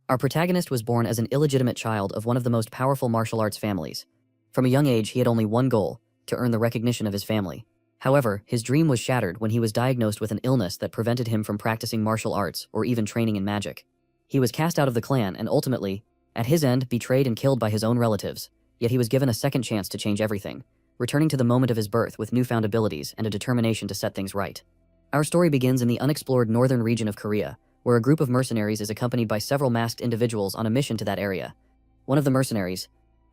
Our protagonist was born as an illegitimate child of one of the most powerful martial arts families. From a young age, he had only one goal: to earn the recognition of his family. However, his dream was shattered when he was diagnosed with an illness that prevented him from practicing martial arts or even training in magic. He was cast out of the clan and ultimately, at his end, betrayed and killed by his own relatives. Yet he was given a second chance to change everything, returning to the moment of his birth with newfound abilities and a determination to set things right. Our story begins in the unexplored northern region of Korea, where a group of mercenaries is accompanied by several masked individuals on a mission to that area. One of the mercenaries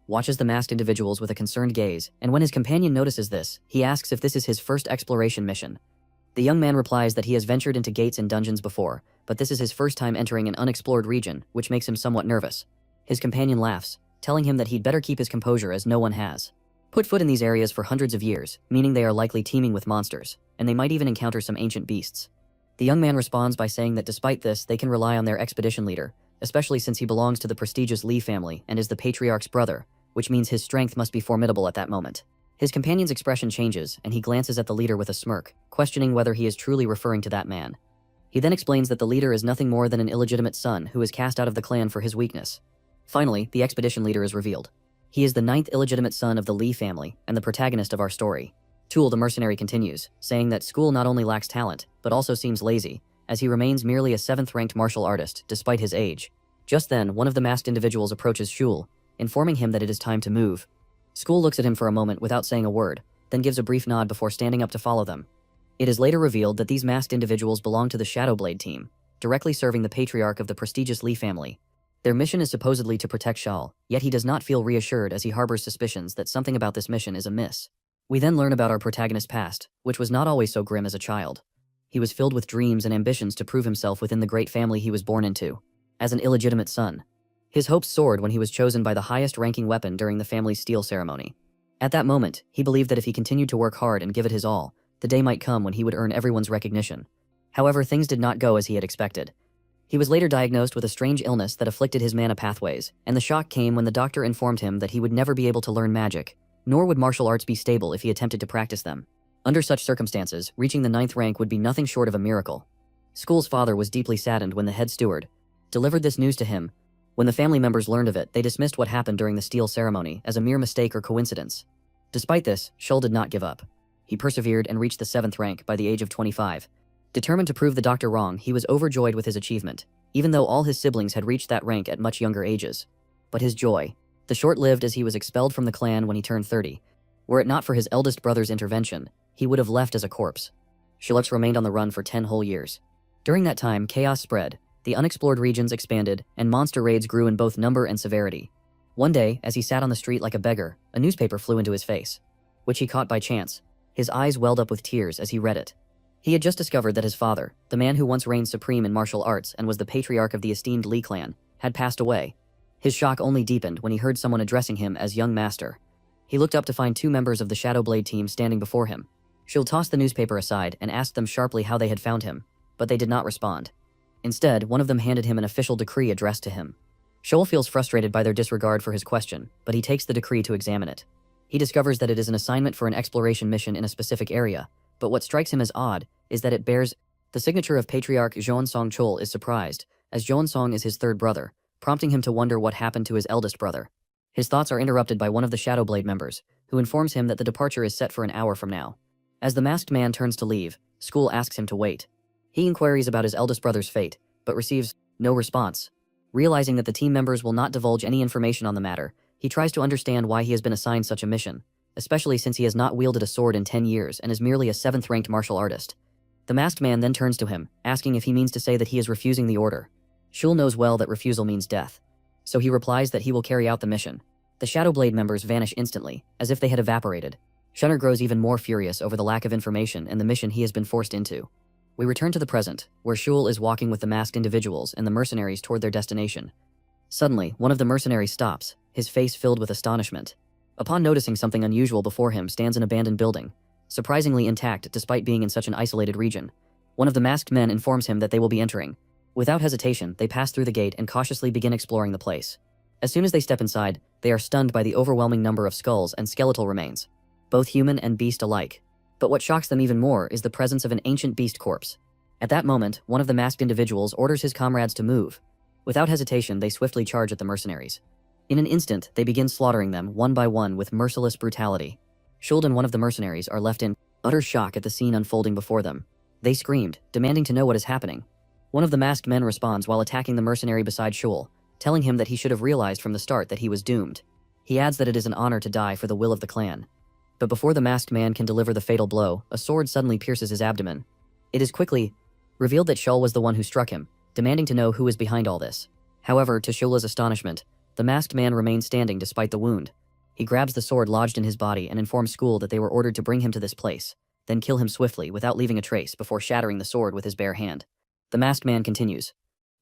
watches the masked individuals with a concerned gaze, and when his companion notices this, he asks if this is his first exploration mission. The young man replies that he has ventured into gates and dungeons before, but this is his first time entering an unexplored region, which makes him somewhat nervous. His companion laughs, telling him that he'd better keep his composure as no one has put foot in these areas for hundreds of years, meaning they are likely teeming with monsters, and they might even encounter some ancient beasts. The young man responds by saying that despite this, they can rely on their expedition leader, especially since he belongs to the prestigious Lee family and is the patriarch's brother, which means his strength must be formidable at that moment. His companion's expression changes, and he glances at the leader with a smirk, questioning whether he is truly referring to that man. He then explains that the leader is nothing more than an illegitimate son who is cast out of the clan for his weakness. Finally, the expedition leader is revealed. He is the 9th illegitimate son of the Lee family and the protagonist of our story. Tool the mercenary continues, saying that school not only lacks talent, but also seems lazy, as he remains merely a 7th-ranked martial artist despite his age. Just then, one of the masked individuals approaches Shul, informing him that it is time to move. School looks at him for a moment without saying a word, then gives a brief nod before standing up to follow them. It is later revealed that these masked individuals belong to the Shadowblade team, directly serving the patriarch of the prestigious Lee family. Their mission is supposedly to protect Shal, yet he does not feel reassured as he harbors suspicions that something about this mission is amiss. We then learn about our protagonist's past, which was not always so grim as a child. He was filled with dreams and ambitions to prove himself within the great family he was born into. As an illegitimate son, his hopes soared when he was chosen by the highest-ranking weapon during the family's steel ceremony. At that moment, he believed that if he continued to work hard and give it his all, the day might come when he would earn everyone's recognition. However, things did not go as he had expected. He was later diagnosed with a strange illness that afflicted his mana pathways, and the shock came when the doctor informed him that he would never be able to learn magic, nor would martial arts be stable if he attempted to practice them. Under such circumstances, reaching the 9th rank would be nothing short of a miracle. School's father was deeply saddened when the head steward delivered this news to him. When the family members learned of it, they dismissed what happened during the steel ceremony as a mere mistake or coincidence. Despite this, Shul did not give up. He persevered and reached the 7th rank by the age of 25. Determined to prove the doctor wrong, he was overjoyed with his achievement, even though all his siblings had reached that rank at much younger ages. But his joy, the short-lived as he was expelled from the clan when he turned 30. Were it not for his eldest brother's intervention, he would have left as a corpse. Shulux remained on the run for 10 whole years. During that time, chaos spread, the unexplored regions expanded, and monster raids grew in both number and severity. One day, as he sat on the street like a beggar, a newspaper flew into his face, which he caught by chance. His eyes welled up with tears as he read it. He had just discovered that his father, the man who once reigned supreme in martial arts and was the patriarch of the esteemed Lee clan, had passed away. His shock only deepened when he heard someone addressing him as young master. He looked up to find 2 members of the Shadowblade team standing before him. Shul tossed the newspaper aside and asked them sharply how they had found him, but they did not respond. Instead, one of them handed him an official decree addressed to him. Shul feels frustrated by their disregard for his question, but he takes the decree to examine it. He discovers that it is an assignment for an exploration mission in a specific area, but what strikes him as odd is that it bears the signature of Patriarch Jeonsong Chol. Is surprised, as Jeonsong is his 3rd brother, prompting him to wonder what happened to his eldest brother. His thoughts are interrupted by one of the Shadowblade members, who informs him that the departure is set for an hour from now. As the masked man turns to leave, School asks him to wait. He inquires about his eldest brother's fate, but receives no response. Realizing that the team members will not divulge any information on the matter, he tries to understand why he has been assigned such a mission, especially since he has not wielded a sword in 10 years and is merely a 7th-ranked martial artist. The masked man then turns to him, asking if he means to say that he is refusing the order. Shul knows well that refusal means death, so he replies that he will carry out the mission. The Shadowblade members vanish instantly, as if they had evaporated. Shunner grows even more furious over the lack of information and the mission he has been forced into. We return to the present, where Shul is walking with the masked individuals and the mercenaries toward their destination. Suddenly, one of the mercenaries stops, his face filled with astonishment. Upon noticing something unusual before him stands an abandoned building, surprisingly intact despite being in such an isolated region. One of the masked men informs him that they will be entering. Without hesitation, they pass through the gate and cautiously begin exploring the place. As soon as they step inside, they are stunned by the overwhelming number of skulls and skeletal remains, both human and beast alike. But what shocks them even more is the presence of an ancient beast corpse. At that moment, one of the masked individuals orders his comrades to move. Without hesitation, they swiftly charge at the mercenaries. In an instant, they begin slaughtering them one by one with merciless brutality. Schuld and one of the mercenaries are left in utter shock at the scene unfolding before them. They screamed, demanding to know what is happening. One of the masked men responds while attacking the mercenary beside Schul, telling him that he should have realized from the start that he was doomed. He adds that it is an honor to die for the will of the clan. But before the masked man can deliver the fatal blow, a sword suddenly pierces his abdomen. It is quickly revealed that Schul was the one who struck him, demanding to know who is behind all this. However, to Schula's astonishment, the masked man remains standing despite the wound. He grabs the sword lodged in his body and informs School that they were ordered to bring him to this place, then kill him swiftly without leaving a trace before shattering the sword with his bare hand. The masked man continues,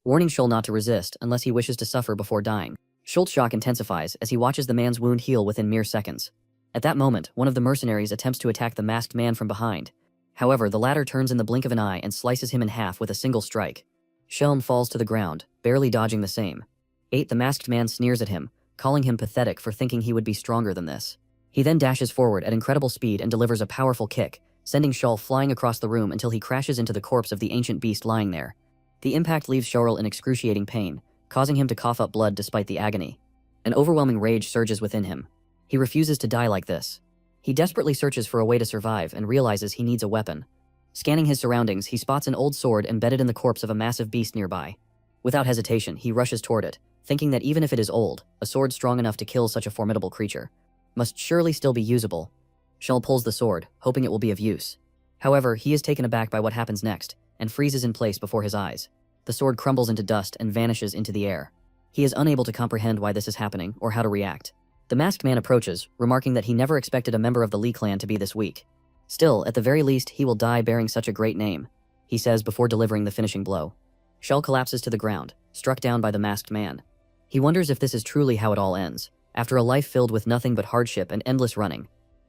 warning Schul not to resist unless he wishes to suffer before dying. Schul's shock intensifies as he watches the man's wound heal within mere seconds. At that moment, one of the mercenaries attempts to attack the masked man from behind. However, the latter turns in the blink of an eye and slices him in half with a single strike. Shelm falls to the ground, barely dodging the same. 8. The masked man sneers at him, calling him pathetic for thinking he would be stronger than this. He then dashes forward at incredible speed and delivers a powerful kick, sending Schul flying across the room until he crashes into the corpse of the ancient beast lying there. The impact leaves Schorl in excruciating pain, causing him to cough up blood despite the agony. An overwhelming rage surges within him. He refuses to die like this. He desperately searches for a way to survive and realizes he needs a weapon. Scanning his surroundings, he spots an old sword embedded in the corpse of a massive beast nearby. Without hesitation, he rushes toward it, thinking that even if it is old, a sword strong enough to kill such a formidable creature must surely still be usable. Schul pulls the sword, hoping it will be of use. However, he is taken aback by what happens next, and freezes in place before his eyes. The sword crumbles into dust and vanishes into the air. He is unable to comprehend why this is happening or how to react. The masked man approaches, remarking that he never expected a member of the Li clan to be this weak. Still, at the very least, he will die bearing such a great name, he says before delivering the finishing blow. Schul collapses to the ground, struck down by the masked man. He wonders if this is truly how it all ends, after a life filled with nothing but hardship and endless running.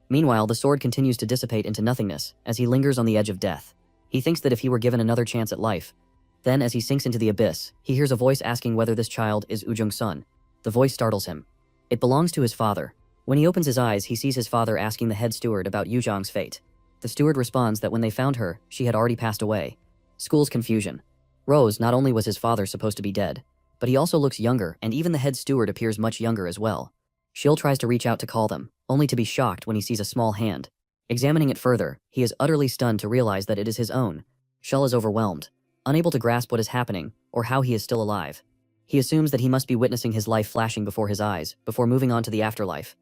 Meanwhile, the sword continues to dissipate into nothingness as he lingers on the edge of death. He thinks that if he were given another chance at life. Then, as he sinks into the abyss, he hears a voice asking whether this child is Ujung's son. The voice startles him. It belongs to his father. When he opens his eyes, he sees his father asking the head steward about Yuzhang's fate. The steward responds that when they found her, she had already passed away. School's confusion. Rose, not only was his father supposed to be dead, but he also looks younger, and even the head steward appears much younger as well. Schul tries to reach out to call them, only to be shocked when he sees a small hand. Examining it further, he is utterly stunned to realize that it is his own. Schul is overwhelmed, unable to grasp what is happening or how he is still alive. He assumes that he must be witnessing his life flashing before his eyes, before moving on to the afterlife.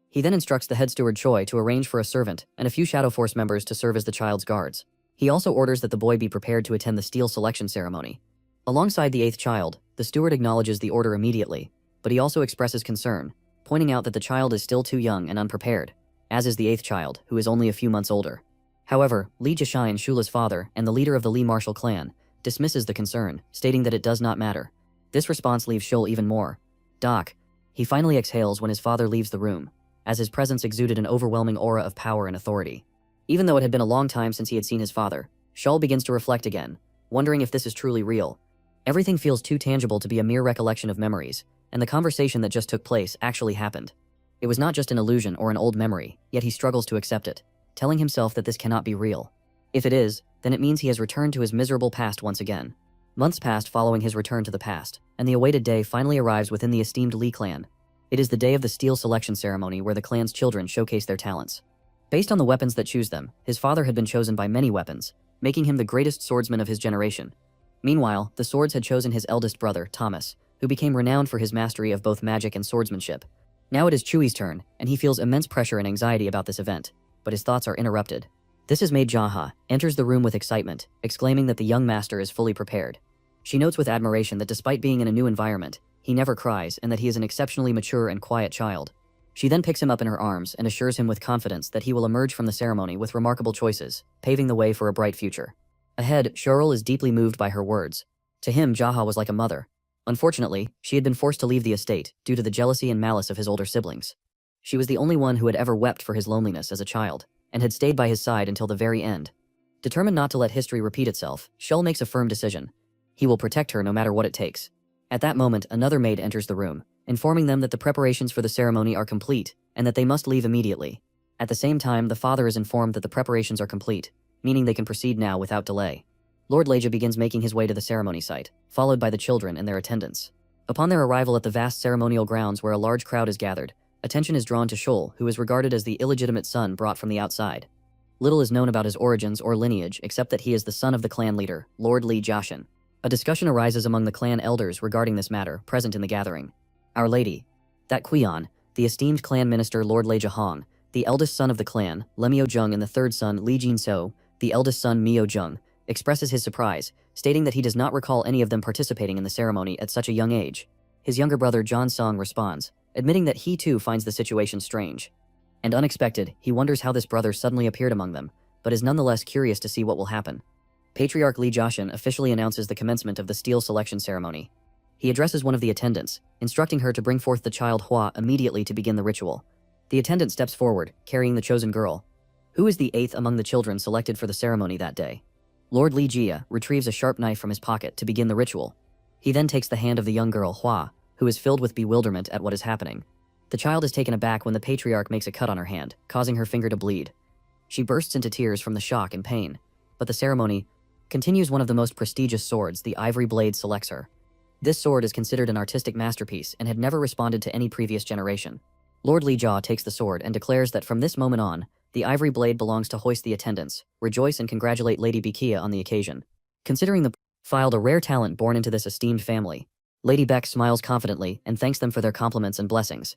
He then instructs the head steward Choi to arrange for a servant and a few Shadow Force members to serve as the child's guards. He also orders that the boy be prepared to attend the steel selection ceremony. Alongside the 8th child, the steward acknowledges the order immediately, but he also expresses concern, pointing out that the child is still too young and unprepared, as is the 8th child, who is only a few months older. However, Li Jishine, Shula's father and the leader of the Li martial clan, dismisses the concern, stating that it does not matter. This response leaves Schul even more. Doc. He finally exhales when his father leaves the room, as his presence exuded an overwhelming aura of power and authority. Even though it had been a long time since he had seen his father, Schul begins to reflect again, wondering if this is truly real. Everything feels too tangible to be a mere recollection of memories, and the conversation that just took place actually happened. It was not just an illusion or an old memory, yet he struggles to accept it, telling himself that this cannot be real. If it is, then it means he has returned to his miserable past once again. Months passed following his return to the past, and the awaited day finally arrives within the esteemed Li clan. It is the day of the steel selection ceremony where the clan's children showcase their talents. Based on the weapons that choose them, his father had been chosen by many weapons, making him the greatest swordsman of his generation. Meanwhile, the swords had chosen his eldest brother, Thomas, who became renowned for his mastery of both magic and swordsmanship. Now it is Chewy's turn, and he feels immense pressure and anxiety about this event, but his thoughts are interrupted. This is Maid Jaha, enters the room with excitement, exclaiming that the young master is fully prepared. She notes with admiration that despite being in a new environment, he never cries and that he is an exceptionally mature and quiet child. She then picks him up in her arms and assures him with confidence that he will emerge from the ceremony with remarkable choices, paving the way for a bright future. Ahead, Shorel is deeply moved by her words. To him, Jaha was like a mother. Unfortunately, she had been forced to leave the estate due to the jealousy and malice of his older siblings. She was the only one who had ever wept for his loneliness as a child, and had stayed by his side until the very end. Determined not to let history repeat itself, Shul makes a firm decision. He will protect her no matter what it takes. At that moment, another maid enters the room, informing them that the preparations for the ceremony are complete, and that they must leave immediately. At the same time, the father is informed that the preparations are complete, meaning they can proceed now without delay. Lord Leja begins making his way to the ceremony site, followed by the children and their attendants. Upon their arrival at the vast ceremonial grounds where a large crowd is gathered, attention is drawn to Shul, who is regarded as the illegitimate son brought from the outside. Little is known about his origins or lineage except that he is the son of the clan leader, Lord Lee Joshin. A discussion arises among the clan elders regarding this matter, present in the gathering. Our Lady. That Kweon, the esteemed clan minister Lord Leja Hong, the eldest son of the clan, Lemio Jung, and the third son, Lee Jin So, the eldest son Mio Jung, expresses his surprise, stating that he does not recall any of them participating in the ceremony at such a young age. His younger brother John Song responds, admitting that he too finds the situation strange. And unexpected, he wonders how this brother suddenly appeared among them, but is nonetheless curious to see what will happen. Patriarch Lee Joshin officially announces the commencement of the steel selection ceremony. He addresses one of the attendants, instructing her to bring forth the child Hua immediately to begin the ritual. The attendant steps forward, carrying the chosen girl, who is the 8th among the children selected for the ceremony that day. Lord Li Jia retrieves a sharp knife from his pocket to begin the ritual. He then takes the hand of the young girl Hua, who is filled with bewilderment at what is happening. The child is taken aback when the patriarch makes a cut on her hand, causing her finger to bleed. She bursts into tears from the shock and pain, but the ceremony continues. One of the most prestigious swords, the ivory blade, selects her. This sword is considered an artistic masterpiece and had never responded to any previous generation. Lord Li Jia takes the sword and declares that from this moment on, the ivory blade belongs to hoist the attendants, rejoice and congratulate Lady Bikia on the occasion. Considering the filed a rare talent born into this esteemed family, Lady Beck smiles confidently and thanks them for their compliments and blessings.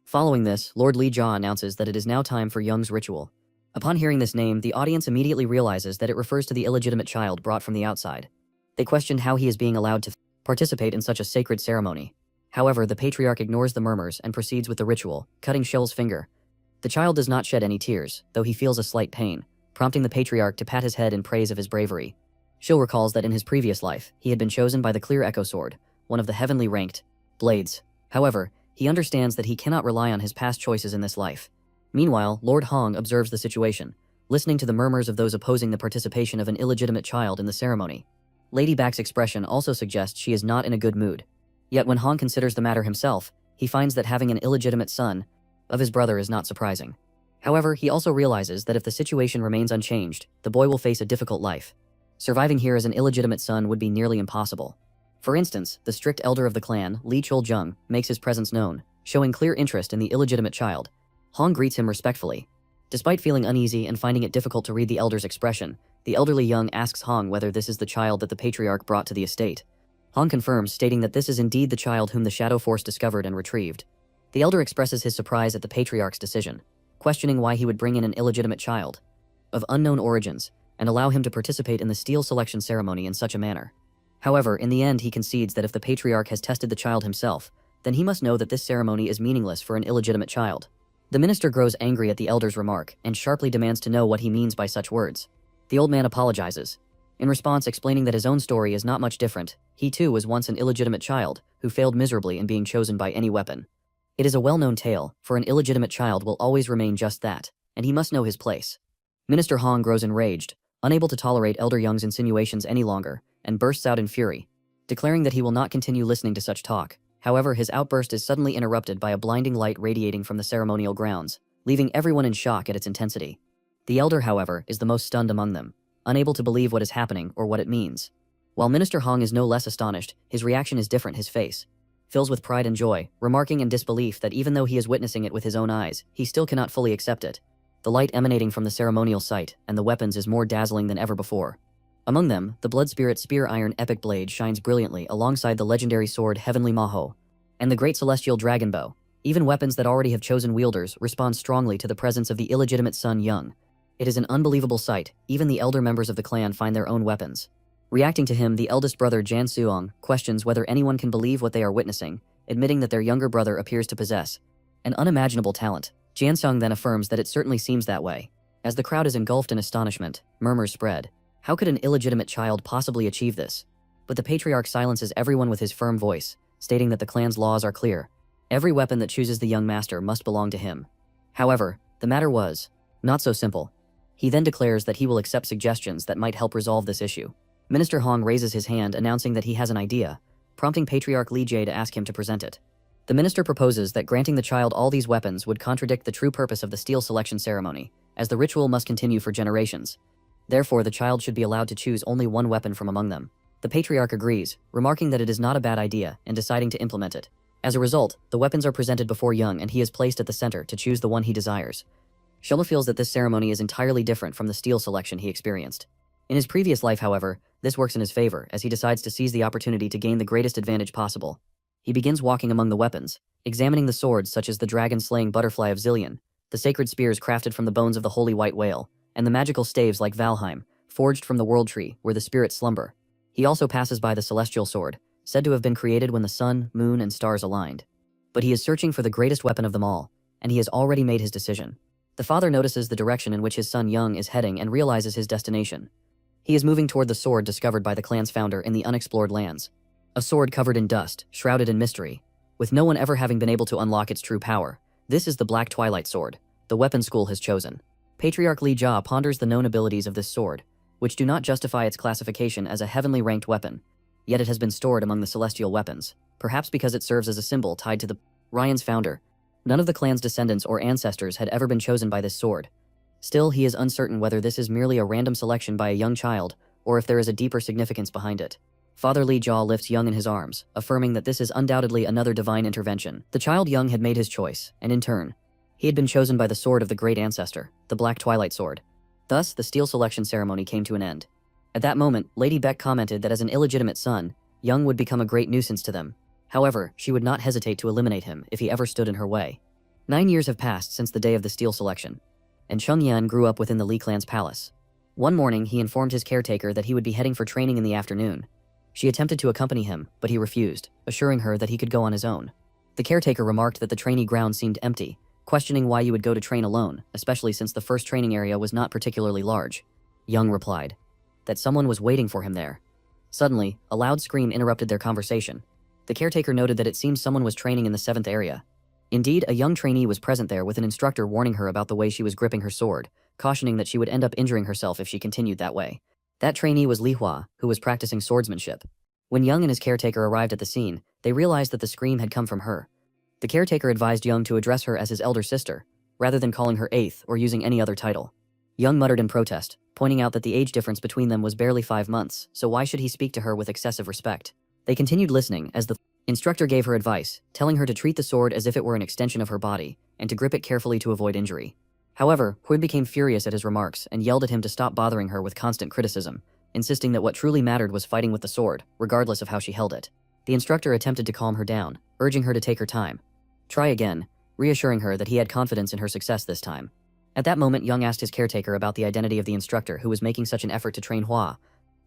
Following this, Lord Li Jia announces that it is now time for Young's ritual. Upon hearing this name, the audience immediately realizes that it refers to the illegitimate child brought from the outside. They question how he is being allowed to participate in such a sacred ceremony. However, the patriarch ignores the murmurs and proceeds with the ritual, cutting Shell's finger. The child does not shed any tears, though he feels a slight pain, prompting the patriarch to pat his head in praise of his bravery. Shil recalls that in his previous life, he had been chosen by the Clear Echo Sword, one of the heavenly ranked blades. However, he understands that he cannot rely on his past choices in this life. Meanwhile, Lord Hong observes the situation, listening to the murmurs of those opposing the participation of an illegitimate child in the ceremony. Lady Back's expression also suggests she is not in a good mood. Yet when Hong considers the matter himself, he finds that having an illegitimate son of his brother is not surprising. However, he also realizes that if the situation remains unchanged, the boy will face a difficult life. Surviving here as an illegitimate son would be nearly impossible. For instance, the strict elder of the clan, Li Chul-jung, makes his presence known, showing clear interest in the illegitimate child. Hong greets him respectfully. Despite feeling uneasy and finding it difficult to read the elder's expression, the elderly Young asks Hong whether this is the child that the patriarch brought to the estate. Hong confirms, stating that this is indeed the child whom the Shadow Force discovered and retrieved. The elder expresses his surprise at the patriarch's decision, questioning why he would bring in an illegitimate child of unknown origins and allow him to participate in the steel selection ceremony in such a manner. However, in the end he concedes that if the patriarch has tested the child himself, then he must know that this ceremony is meaningless for an illegitimate child. The minister grows angry at the elder's remark and sharply demands to know what he means by such words. The old man apologizes, in response explaining that his own story is not much different. He too was once an illegitimate child who failed miserably in being chosen by any weapon. It is a well-known tale, for an illegitimate child will always remain just that, and he must know his place. Minister Hong grows enraged, unable to tolerate Elder Young's insinuations any longer, and bursts out in fury, declaring that he will not continue listening to such talk. However, his outburst is suddenly interrupted by a blinding light radiating from the ceremonial grounds, leaving everyone in shock at its intensity. The elder, however, is the most stunned among them, unable to believe what is happening or what it means. While Minister Hong is no less astonished, his reaction is different. His face fills with pride and joy, remarking in disbelief that even though he is witnessing it with his own eyes, he still cannot fully accept it. The light emanating from the ceremonial site and the weapons is more dazzling than ever before. Among them, the Blood Spirit Spear Iron Epic Blade shines brilliantly alongside the legendary sword Heavenly Maho and the Great Celestial Dragon Bow. Even weapons that already have chosen wielders respond strongly to the presence of the illegitimate son Young. It is an unbelievable sight. Even the elder members of the clan find their own weapons. Reacting to him, the eldest brother Jan Suong questions whether anyone can believe what they are witnessing, admitting that their younger brother appears to possess an unimaginable talent. Jan Suong then affirms that it certainly seems that way. As the crowd is engulfed in astonishment, murmurs spread. How could an illegitimate child possibly achieve this? But the patriarch silences everyone with his firm voice, stating that the clan's laws are clear. Every weapon that chooses the young master must belong to him. However, the matter was not so simple. He then declares that he will accept suggestions that might help resolve this issue. Minister Hong raises his hand, announcing that he has an idea, prompting Patriarch Li Jie to ask him to present it. The minister proposes that granting the child all these weapons would contradict the true purpose of the steel selection ceremony, as the ritual must continue for generations. Therefore, the child should be allowed to choose only one weapon from among them. The patriarch agrees, remarking that it is not a bad idea and deciding to implement it. As a result, the weapons are presented before Young and he is placed at the center to choose the one he desires. Shoma feels that this ceremony is entirely different from the steel selection he experienced. In his previous life, however, this works in his favor as he decides to seize the opportunity to gain the greatest advantage possible. He begins walking among the weapons, examining the swords such as the dragon-slaying butterfly of Zillion, the sacred spears crafted from the bones of the holy white whale, and the magical staves like Valheim, forged from the world tree where the spirits slumber. He also passes by the celestial sword, said to have been created when the sun, moon, and stars aligned. But he is searching for the greatest weapon of them all, and he has already made his decision. The father notices the direction in which his son Young is heading and realizes his destination. He is moving toward the sword discovered by the clan's founder in the unexplored lands. A sword covered in dust, shrouded in mystery, with no one ever having been able to unlock its true power. This is the Black Twilight Sword, the weapon school has chosen. Patriarch Li Jia ponders the known abilities of this sword, which do not justify its classification as a heavenly ranked weapon, yet it has been stored among the celestial weapons, perhaps because it serves as a symbol tied to the Ryan's founder. None of the clan's descendants or ancestors had ever been chosen by this sword. Still, he is uncertain whether this is merely a random selection by a young child, or if there is a deeper significance behind it. Father Li Jia lifts Young in his arms, affirming that this is undoubtedly another divine intervention. The child Young had made his choice, and in turn, he had been chosen by the sword of the great ancestor, the Black Twilight Sword. Thus, the steel selection ceremony came to an end. At that moment, Lady Beck commented that as an illegitimate son, Young would become a great nuisance to them. However, she would not hesitate to eliminate him if he ever stood in her way. 9 years have passed since the day of the steel selection, and Cheng Yan grew up within the Li clan's palace. One morning, he informed his caretaker that he would be heading for training in the afternoon. She attempted to accompany him, but he refused, assuring her that he could go on his own. The caretaker remarked that the trainee ground seemed empty, questioning why you would go to train alone, especially since the first training area was not particularly large. Young replied that someone was waiting for him there. Suddenly, a loud scream interrupted their conversation. The caretaker noted that it seemed someone was training in the 7th area. Indeed, a young trainee was present there with an instructor warning her about the way she was gripping her sword, cautioning that she would end up injuring herself if she continued that way. That trainee was Li Hua, who was practicing swordsmanship. When Young and his caretaker arrived at the scene, they realized that the scream had come from her. The caretaker advised Young to address her as his elder sister, rather than calling her eighth or using any other title. Young muttered in protest, pointing out that the age difference between them was barely 5 months, so why should he speak to her with excessive respect? They continued listening as the instructor gave her advice, telling her to treat the sword as if it were an extension of her body, and to grip it carefully to avoid injury. However, Hui became furious at his remarks and yelled at him to stop bothering her with constant criticism, insisting that what truly mattered was fighting with the sword, regardless of how she held it. The instructor attempted to calm her down, urging her to take her time. Try again, reassuring her that he had confidence in her success this time. At that moment, Young asked his caretaker about the identity of the instructor who was making such an effort to train Hua.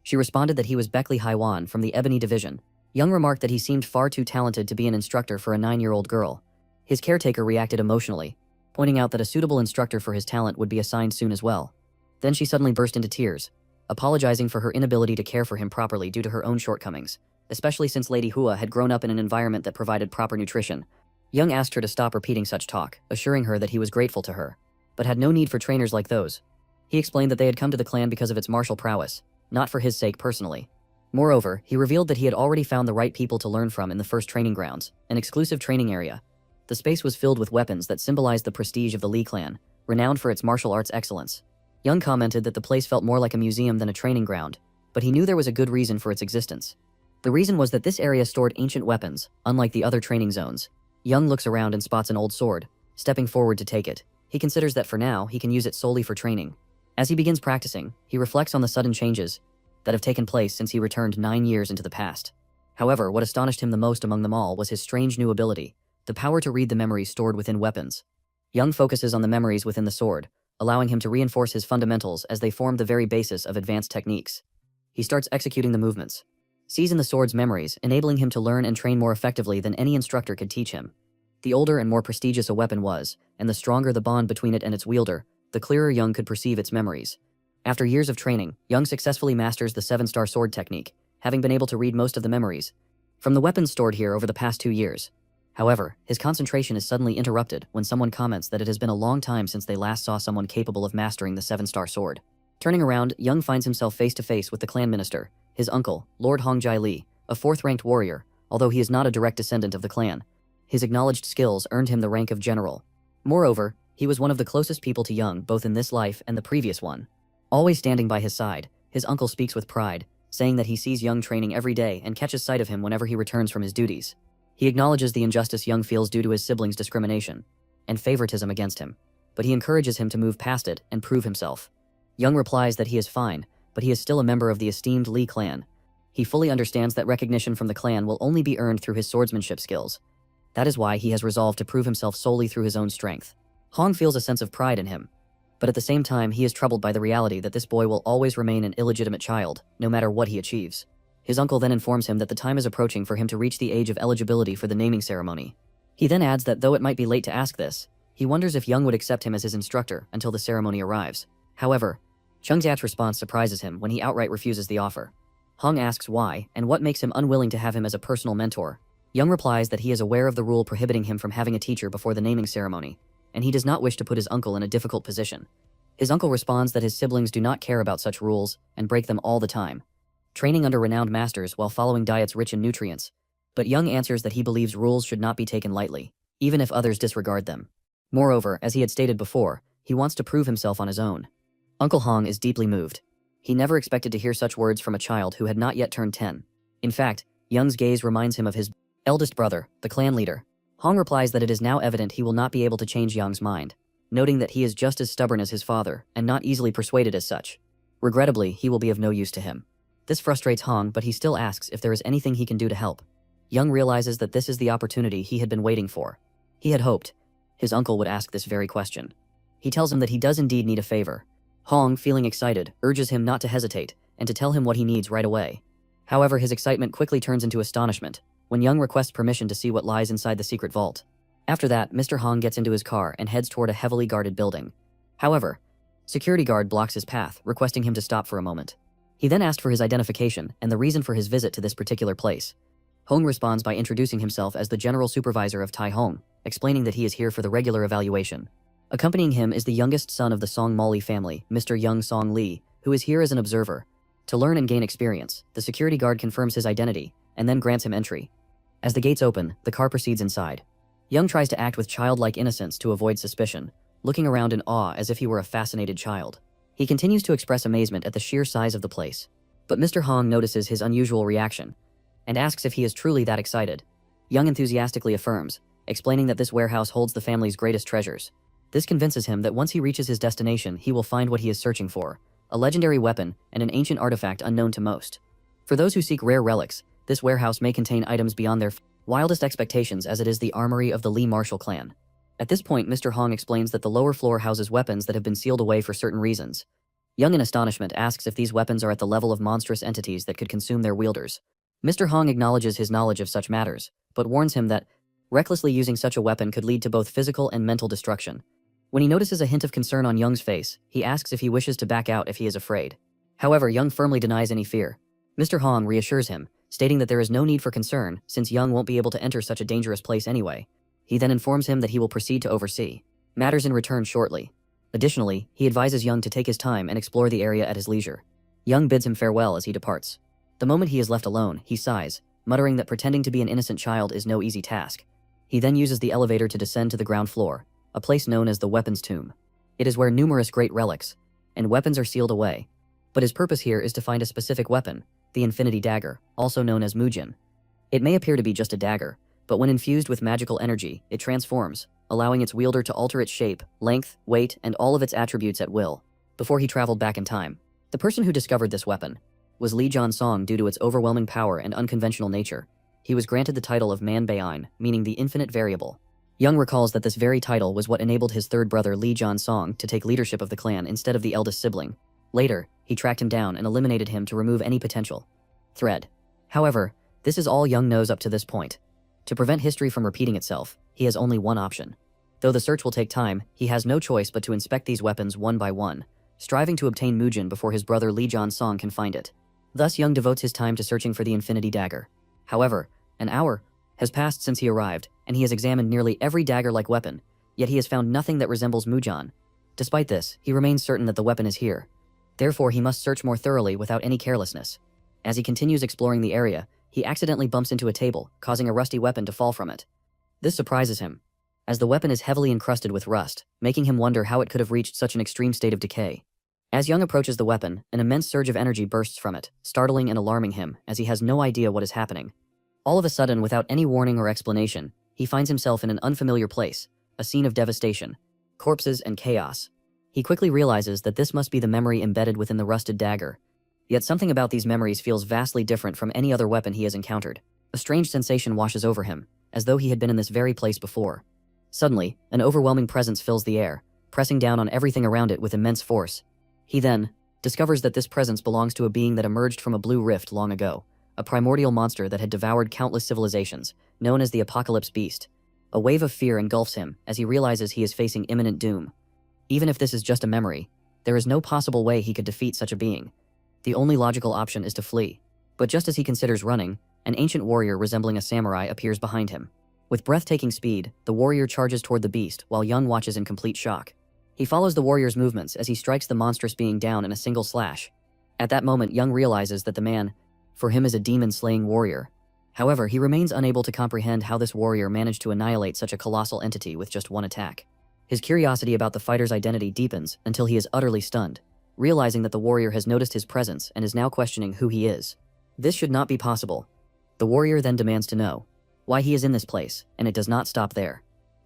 She responded that he was Beckley Haiwan from the Ebony Division. Young remarked that he seemed far too talented to be an instructor for a 9-year-old girl. His caretaker reacted emotionally, pointing out that a suitable instructor for his talent would be assigned soon as well. Then she suddenly burst into tears, apologizing for her inability to care for him properly due to her own shortcomings, especially since Lady Hua had grown up in an environment that provided proper nutrition. Young asked her to stop repeating such talk, assuring her that he was grateful to her, but had no need for trainers like those. He explained that they had come to the clan because of its martial prowess, not for his sake personally. Moreover, he revealed that he had already found the right people to learn from in the first training grounds, an exclusive training area. The space was filled with weapons that symbolized the prestige of the Li clan, renowned for its martial arts excellence. Young commented that the place felt more like a museum than a training ground, but he knew there was a good reason for its existence. The reason was that this area stored ancient weapons, unlike the other training zones. Young looks around and spots an old sword, stepping forward to take it. He considers that for now, he can use it solely for training. As he begins practicing, he reflects on the sudden changes that have taken place since he returned 9 years into the past. However, what astonished him the most among them all was his strange new ability, the power to read the memories stored within weapons. Young focuses on the memories within the sword, allowing him to reinforce his fundamentals as they form the very basis of advanced techniques. He starts executing the movements, sees in the sword's memories, enabling him to learn and train more effectively than any instructor could teach him. The older and more prestigious a weapon was, and the stronger the bond between it and its wielder, the clearer Young could perceive its memories. After years of training, Young successfully masters the 7-star sword technique, having been able to read most of the memories from the weapons stored here over the past 2 years. However, his concentration is suddenly interrupted when someone comments that it has been a long time since they last saw someone capable of mastering the 7-star sword. Turning around, Young finds himself face to face with the clan minister, his uncle, Lord Hongjai Li, a 4th-ranked warrior, although he is not a direct descendant of the clan. His acknowledged skills earned him the rank of general. Moreover, he was one of the closest people to Young both in this life and the previous one. Always standing by his side, his uncle speaks with pride, saying that he sees Young training every day and catches sight of him whenever he returns from his duties. He acknowledges the injustice Young feels due to his siblings' discrimination and favoritism against him, but he encourages him to move past it and prove himself. Young replies that he is fine, but he is still a member of the esteemed Lee clan. He fully understands that recognition from the clan will only be earned through his swordsmanship skills. That is why he has resolved to prove himself solely through his own strength. Hong feels a sense of pride in him, but at the same time he is troubled by the reality that this boy will always remain an illegitimate child, no matter what he achieves. His uncle then informs him that the time is approaching for him to reach the age of eligibility for the naming ceremony. He then adds that though it might be late to ask this, he wonders if Young would accept him as his instructor until the ceremony arrives. However, Chung Jiat's response surprises him when he outright refuses the offer. Hong asks why and what makes him unwilling to have him as a personal mentor. Young replies that he is aware of the rule prohibiting him from having a teacher before the naming ceremony, and he does not wish to put his uncle in a difficult position. His uncle responds that his siblings do not care about such rules and break them all the time, training under renowned masters while following diets rich in nutrients. But Young answers that he believes rules should not be taken lightly, even if others disregard them. Moreover, as he had stated before, he wants to prove himself on his own. Uncle Hong is deeply moved. He never expected to hear such words from a child who had not yet turned 10. In fact, Young's gaze reminds him of his eldest brother, the clan leader. Hong replies that it is now evident he will not be able to change Young's mind, noting that he is just as stubborn as his father and not easily persuaded as such. Regrettably, he will be of no use to him. This frustrates Hong, but he still asks if there is anything he can do to help. Young realizes that this is the opportunity he had been waiting for. He had hoped his uncle would ask this very question. He tells him that he does indeed need a favor. Hong, feeling excited, urges him not to hesitate and to tell him what he needs right away. However, his excitement quickly turns into astonishment when Young requests permission to see what lies inside the secret vault. After that, Mr. Hong gets into his car and heads toward a heavily guarded building. However, security guard blocks his path, requesting him to stop for a moment. He then asked for his identification and the reason for his visit to this particular place. Hong responds by introducing himself as the general supervisor of Tai Hong, explaining that he is here for the regular evaluation. Accompanying him is the youngest son of the Song Mali family, Mr. Young Song Lee, who is here as an observer. To learn and gain experience, the security guard confirms his identity and then grants him entry. As the gates open, the car proceeds inside. Young tries to act with childlike innocence to avoid suspicion, looking around in awe as if he were a fascinated child. He continues to express amazement at the sheer size of the place. But Mr. Hong notices his unusual reaction and asks if he is truly that excited. Young enthusiastically affirms, explaining that this warehouse holds the family's greatest treasures. This convinces him that once he reaches his destination, he will find what he is searching for, a legendary weapon and an ancient artifact unknown to most. For those who seek rare relics, this warehouse may contain items beyond their wildest expectations, as it is the armory of the Lee martial clan. At this point, Mr. Hong explains that the lower floor houses weapons that have been sealed away for certain reasons. Young, in astonishment, asks if these weapons are at the level of monstrous entities that could consume their wielders. Mr. Hong acknowledges his knowledge of such matters, but warns him that recklessly using such a weapon could lead to both physical and mental destruction. When he notices a hint of concern on Young's face, he asks if he wishes to back out if he is afraid. However, Young firmly denies any fear. Mr. Hong reassures him, stating that there is no need for concern since Young won't be able to enter such a dangerous place anyway. He then informs him that he will proceed to oversee matters in return shortly. Additionally, he advises Young to take his time and explore the area at his leisure. Young bids him farewell as he departs. The moment he is left alone, he sighs, muttering that pretending to be an innocent child is no easy task. He then uses the elevator to descend to the ground floor, a place known as the Weapons Tomb. It is where numerous great relics and weapons are sealed away. But his purpose here is to find a specific weapon, the Infinity Dagger, also known as Mujin. It may appear to be just a dagger, but when infused with magical energy, it transforms, allowing its wielder to alter its shape, length, weight, and all of its attributes at will, before he traveled back in time. The person who discovered this weapon was Li Jiansong due to its overwhelming power and unconventional nature. He was granted the title of Man Bei'an, meaning the infinite variable. Young recalls that this very title was what enabled his third brother Li Jiansong to take leadership of the clan instead of the eldest sibling. Later, he tracked him down and eliminated him to remove any potential threat. However, this is all Young knows up to this point. To prevent history from repeating itself, he has only one option. Though the search will take time, he has no choice but to inspect these weapons one by one, striving to obtain Mujin before his brother Li Jiansong can find it. Thus, Young devotes his time to searching for the Infinity Dagger. However, an hour has passed since he arrived, and he has examined nearly every dagger-like weapon, yet he has found nothing that resembles Mujin. Despite this, he remains certain that the weapon is here. Therefore, he must search more thoroughly without any carelessness. As he continues exploring the area, he accidentally bumps into a table, causing a rusty weapon to fall from it. This surprises him, as the weapon is heavily encrusted with rust, making him wonder how it could have reached such an extreme state of decay. As Young approaches the weapon, an immense surge of energy bursts from it, startling and alarming him as he has no idea what is happening. All of a sudden, without any warning or explanation, he finds himself in an unfamiliar place, a scene of devastation, corpses and chaos. He quickly realizes that this must be the memory embedded within the rusted dagger. Yet something about these memories feels vastly different from any other weapon he has encountered. A strange sensation washes over him, as though he had been in this very place before. Suddenly, an overwhelming presence fills the air, pressing down on everything around it with immense force. He then discovers that this presence belongs to a being that emerged from a blue rift long ago, a primordial monster that had devoured countless civilizations, known as the Apocalypse Beast. A wave of fear engulfs him as he realizes he is facing imminent doom. Even if this is just a memory, there is no possible way he could defeat such a being. The only logical option is to flee. But just as he considers running, an ancient warrior resembling a samurai appears behind him. With breathtaking speed, the warrior charges toward the beast while Young watches in complete shock. He follows the warrior's movements as he strikes the monstrous being down in a single slash. At that moment, Young realizes that the man, for him, is a demon-slaying warrior. However, he remains unable to comprehend how this warrior managed to annihilate such a colossal entity with just one attack. His curiosity about the fighter's identity deepens until he is utterly stunned, realizing that the warrior has noticed his presence and is now questioning who he is. This should not be possible. The warrior then demands to know why he is in this place, and it does not stop there.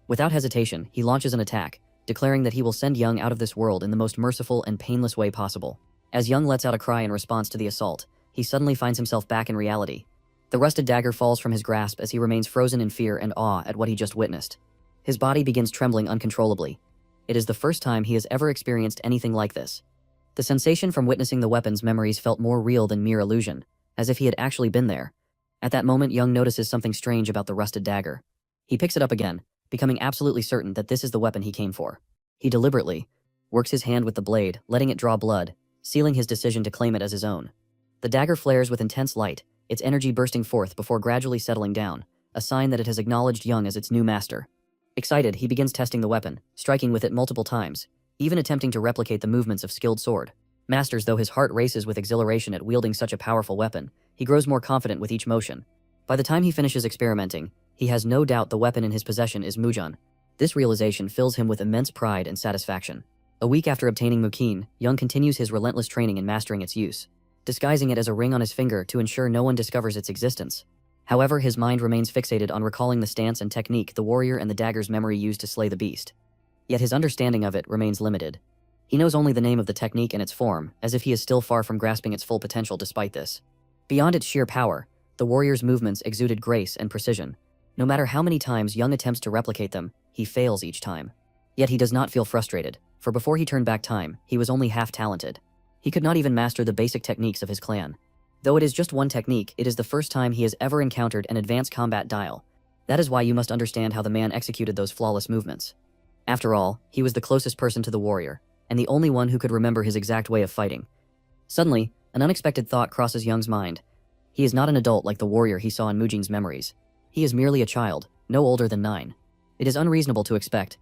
Without hesitation, he launches an attack, declaring that he will send Young out of this world in the most merciful and painless way possible. As Young lets out a cry in response to the assault, he suddenly finds himself back in reality. The rusted dagger falls from his grasp as he remains frozen in fear and awe at what he just witnessed. His body begins trembling uncontrollably. It is the first time he has ever experienced anything like this. The sensation from witnessing the weapon's memories felt more real than mere illusion, as if he had actually been there. At that moment, Young notices something strange about the rusted dagger. He picks it up again, becoming absolutely certain that this is the weapon he came for. He deliberately works his hand with the blade, letting it draw blood, sealing his decision to claim it as his own. The dagger flares with intense light, its energy bursting forth before gradually settling down, a sign that it has acknowledged Young as its new master. Excited, he begins testing the weapon, striking with it multiple times, even attempting to replicate the movements of skilled sword masters. Though his heart races with exhilaration at wielding such a powerful weapon, he grows more confident with each motion. By the time he finishes experimenting, he has no doubt the weapon in his possession is Mujun. This realization fills him with immense pride and satisfaction. A week after obtaining Mukin, Young continues his relentless training in mastering its use, disguising it as a ring on his finger to ensure no one discovers its existence. However, his mind remains fixated on recalling the stance and technique the warrior and the dagger's memory used to slay the beast. Yet his understanding of it remains limited. He knows only the name of the technique and its form, as if he is still far from grasping its full potential despite this. Beyond its sheer power, the warrior's movements exuded grace and precision. No matter how many times Young attempts to replicate them, he fails each time. Yet he does not feel frustrated, for before he turned back time, he was only half talented. He could not even master the basic techniques of his clan. Though it is just one technique, it is the first time he has ever encountered an advanced combat style. That is why you must understand how the man executed those flawless movements. After all, he was the closest person to the warrior, and the only one who could remember his exact way of fighting. Suddenly, an unexpected thought crosses Young's mind. He is not an adult like the warrior he saw in Mujin's memories. He is merely a child, no older than 9. It is unreasonable to expect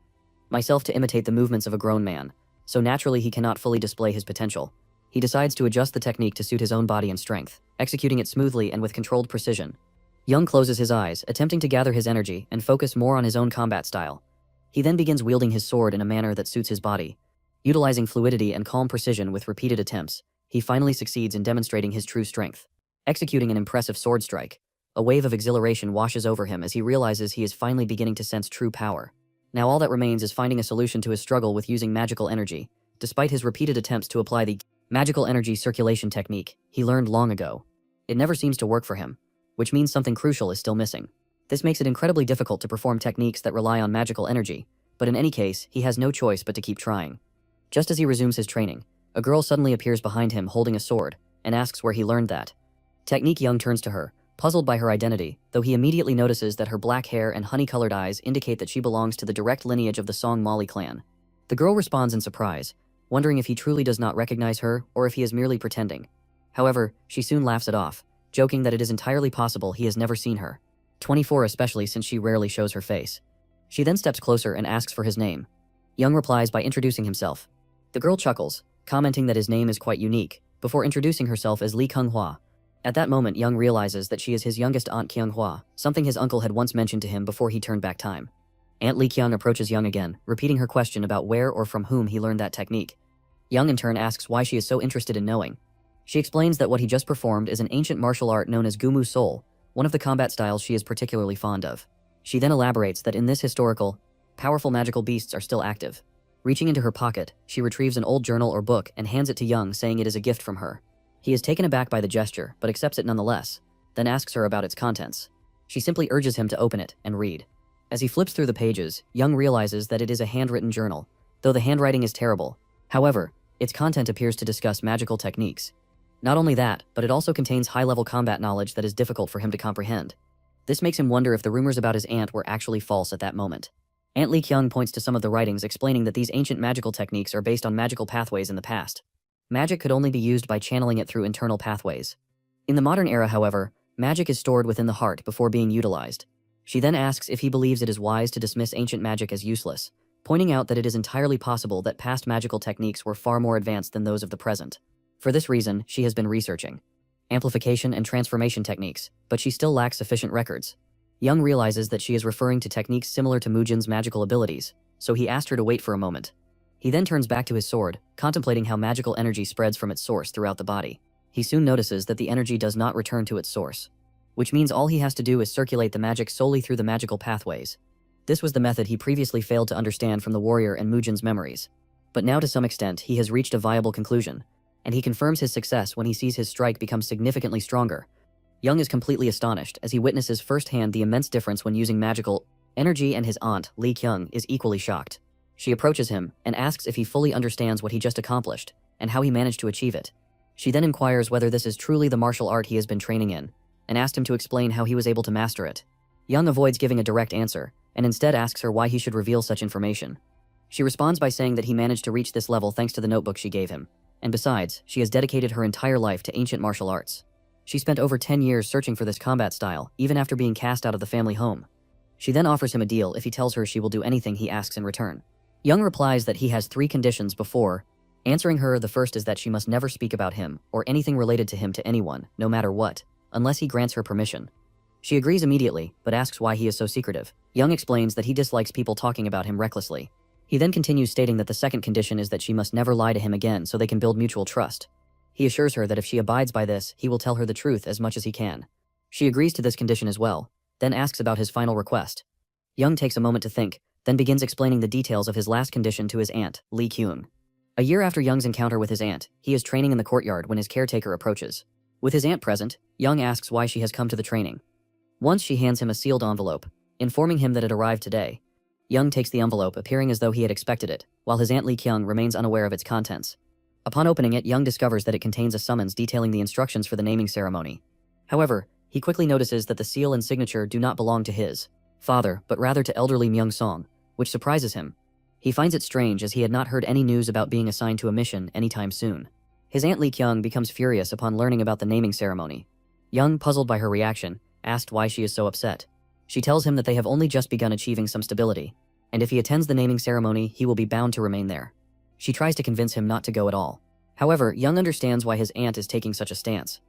myself to imitate the movements of a grown man, so naturally he cannot fully display his potential. He decides to adjust the technique to suit his own body and strength, executing it smoothly and with controlled precision. Young closes his eyes, attempting to gather his energy and focus more on his own combat style. He then begins wielding his sword in a manner that suits his body. Utilizing fluidity and calm precision with repeated attempts, he finally succeeds in demonstrating his true strength. Executing an impressive sword strike, a wave of exhilaration washes over him as he realizes he is finally beginning to sense true power. Now all that remains is finding a solution to his struggle with using magical energy. Despite his repeated attempts to apply the magical energy circulation technique he learned long ago, it never seems to work for him, which means something crucial is still missing. This makes it incredibly difficult to perform techniques that rely on magical energy, but in any case, he has no choice but to keep trying. Just as he resumes his training, a girl suddenly appears behind him holding a sword, and asks where he learned that technique. Young turns to her, puzzled by her identity, though he immediately notices that her black hair and honey-colored eyes indicate that she belongs to the direct lineage of the Song Mali clan. The girl responds in surprise, wondering if he truly does not recognize her or if he is merely pretending. However, she soon laughs it off, joking that it is entirely possible he has never seen her. 24, especially since she rarely shows her face. She then steps closer and asks for his name. Young replies by introducing himself. The girl chuckles, commenting that his name is quite unique, before introducing herself as Li Kenghua. At that moment, Young realizes that she is his youngest aunt Kenghua, something his uncle had once mentioned to him before he turned back time. Aunt Li Kyung approaches Young again, repeating her question about where or from whom he learned that technique. Young in turn asks why she is so interested in knowing. She explains that what he just performed is an ancient martial art known as Gumu Soul, one of the combat styles she is particularly fond of. She then elaborates that in this historical, powerful magical beasts are still active. Reaching into her pocket, she retrieves an old journal or book and hands it to Young, saying it is a gift from her. He is taken aback by the gesture, but accepts it nonetheless, then asks her about its contents. She simply urges him to open it and read. As he flips through the pages, Young realizes that it is a handwritten journal, though the handwriting is terrible. However, its content appears to discuss magical techniques. Not only that, but it also contains high-level combat knowledge that is difficult for him to comprehend. This makes him wonder if the rumors about his aunt were actually false at that moment. Aunt Lee Kyung points to some of the writings explaining that these ancient magical techniques are based on magical pathways in the past. Magic could only be used by channeling it through internal pathways. In the modern era, however, magic is stored within the heart before being utilized. She then asks if he believes it is wise to dismiss ancient magic as useless, pointing out that it is entirely possible that past magical techniques were far more advanced than those of the present. For this reason, she has been researching amplification and transformation techniques, but she still lacks sufficient records. Young realizes that she is referring to techniques similar to Mujin's magical abilities, so he asked her to wait for a moment. He then turns back to his sword, contemplating how magical energy spreads from its source throughout the body. He soon notices that the energy does not return to its source, which means all he has to do is circulate the magic solely through the magical pathways. This was the method he previously failed to understand from the warrior and Mujin's memories. But now to some extent he has reached a viable conclusion, and he confirms his success when he sees his strike become significantly stronger. Young is completely astonished as he witnesses firsthand the immense difference when using magical energy, and his aunt, Lee Kyung, is equally shocked. She approaches him and asks if he fully understands what he just accomplished, and how he managed to achieve it. She then inquires whether this is truly the martial art he has been training in, and asked him to explain how he was able to master it. Young avoids giving a direct answer, and instead asks her why he should reveal such information. She responds by saying that he managed to reach this level thanks to the notebook she gave him, and besides, she has dedicated her entire life to ancient martial arts. She spent over 10 years searching for this combat style, even after being cast out of the family home. She then offers him a deal if he tells her she will do anything he asks in return. Young replies that he has 3 conditions before answering her. The first is that she must never speak about him or anything related to him to anyone, no matter what, unless he grants her permission. She agrees immediately, but asks why he is so secretive. Young explains that he dislikes people talking about him recklessly. He then continues stating that the second condition is that she must never lie to him again so they can build mutual trust. He assures her that if she abides by this, he will tell her the truth as much as he can. She agrees to this condition as well, then asks about his final request. Young takes a moment to think, then begins explaining the details of his last condition to his aunt, Lee Kyung. A year after Young's encounter with his aunt, he is training in the courtyard when his caretaker approaches. With his aunt present, Young asks why she has come to the training. Once she hands him a sealed envelope, informing him that it arrived today. Young takes the envelope, appearing as though he had expected it, while his aunt Lee Kyung remains unaware of its contents. Upon opening it, Young discovers that it contains a summons detailing the instructions for the naming ceremony. However, he quickly notices that the seal and signature do not belong to his father, but rather to elderly Myung Song, which surprises him. He finds it strange as he had not heard any news about being assigned to a mission anytime soon. His aunt Lee Kyung becomes furious upon learning about the naming ceremony. Young, puzzled by her reaction, asked why she is so upset. She tells him that they have only just begun achieving some stability, and if he attends the naming ceremony, he will be bound to remain there. She tries to convince him not to go at all. However, Young understands why his aunt is taking such a stance.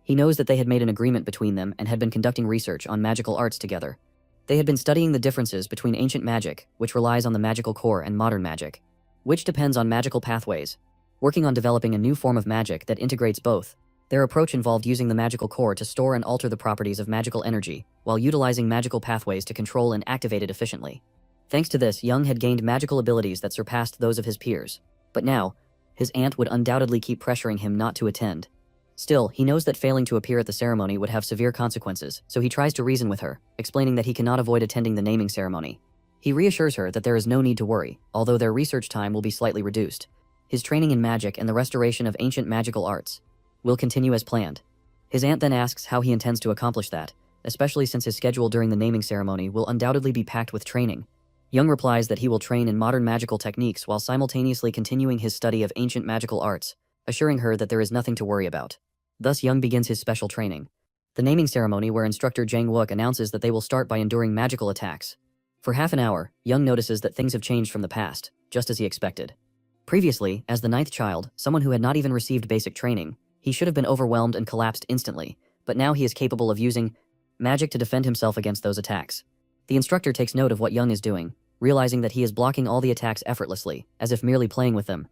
He knows that they had made an agreement between them and had been conducting research on magical arts together. They had been studying the differences between ancient magic, which relies on the magical core, and modern magic, which depends on magical pathways, working on developing a new form of magic that integrates both. Their approach involved using the magical core to store and alter the properties of magical energy, while utilizing magical pathways to control and activate it efficiently. Thanks to this, Young had gained magical abilities that surpassed those of his peers. But now, his aunt would undoubtedly keep pressuring him not to attend. Still, he knows that failing to appear at the ceremony would have severe consequences, so he tries to reason with her, explaining that he cannot avoid attending the naming ceremony. He reassures her that there is no need to worry, although their research time will be slightly reduced. His training in magic and the restoration of ancient magical arts will continue as planned. His aunt then asks how he intends to accomplish that, especially since his schedule during the naming ceremony will undoubtedly be packed with training. Young replies that he will train in modern magical techniques while simultaneously continuing his study of ancient magical arts, assuring her that there is nothing to worry about. Thus, Young begins his special training. The naming ceremony, where instructor Jang Wook announces that they will start by enduring magical attacks. For half an hour, Young notices that things have changed from the past, just as he expected. Previously, as the 9th child, someone who had not even received basic training, he should have been overwhelmed and collapsed instantly, but now he is capable of using magic to defend himself against those attacks. The instructor takes note of what Young is doing, realizing that he is blocking all the attacks effortlessly, as if merely playing with them.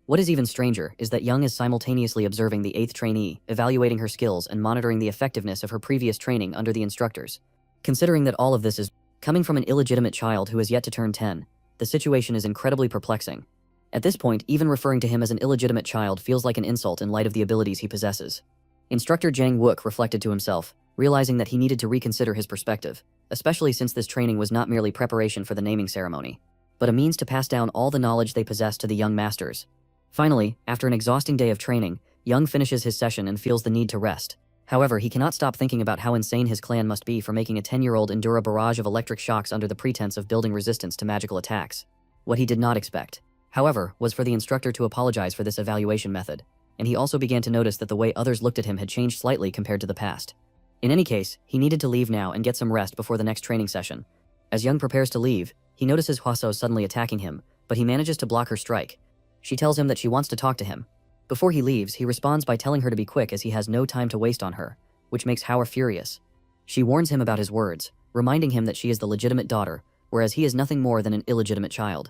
What is even stranger is that Young is simultaneously observing the 8th trainee, evaluating her skills and monitoring the effectiveness of her previous training under the instructors. Considering that all of this is coming from an illegitimate child who has yet to turn 10, the situation is incredibly perplexing. At this point, even referring to him as an illegitimate child feels like an insult in light of the abilities he possesses. Instructor Jang Wook reflected to himself, realizing that he needed to reconsider his perspective, especially since this training was not merely preparation for the naming ceremony, but a means to pass down all the knowledge they possess to the young masters. Finally, after an exhausting day of training, Young finishes his session and feels the need to rest. However, he cannot stop thinking about how insane his clan must be for making a 10-year-old endure a barrage of electric shocks under the pretense of building resistance to magical attacks. What he did not expect, however, was for the instructor to apologize for this evaluation method, and he also began to notice that the way others looked at him had changed slightly compared to the past. In any case, he needed to leave now and get some rest before the next training session. As Young prepares to leave, he notices Hwaso suddenly attacking him, but he manages to block her strike. She tells him that she wants to talk to him. Before he leaves, he responds by telling her to be quick as he has no time to waste on her, which makes Hwa furious. She warns him about his words, reminding him that she is the legitimate daughter, whereas he is nothing more than an illegitimate child.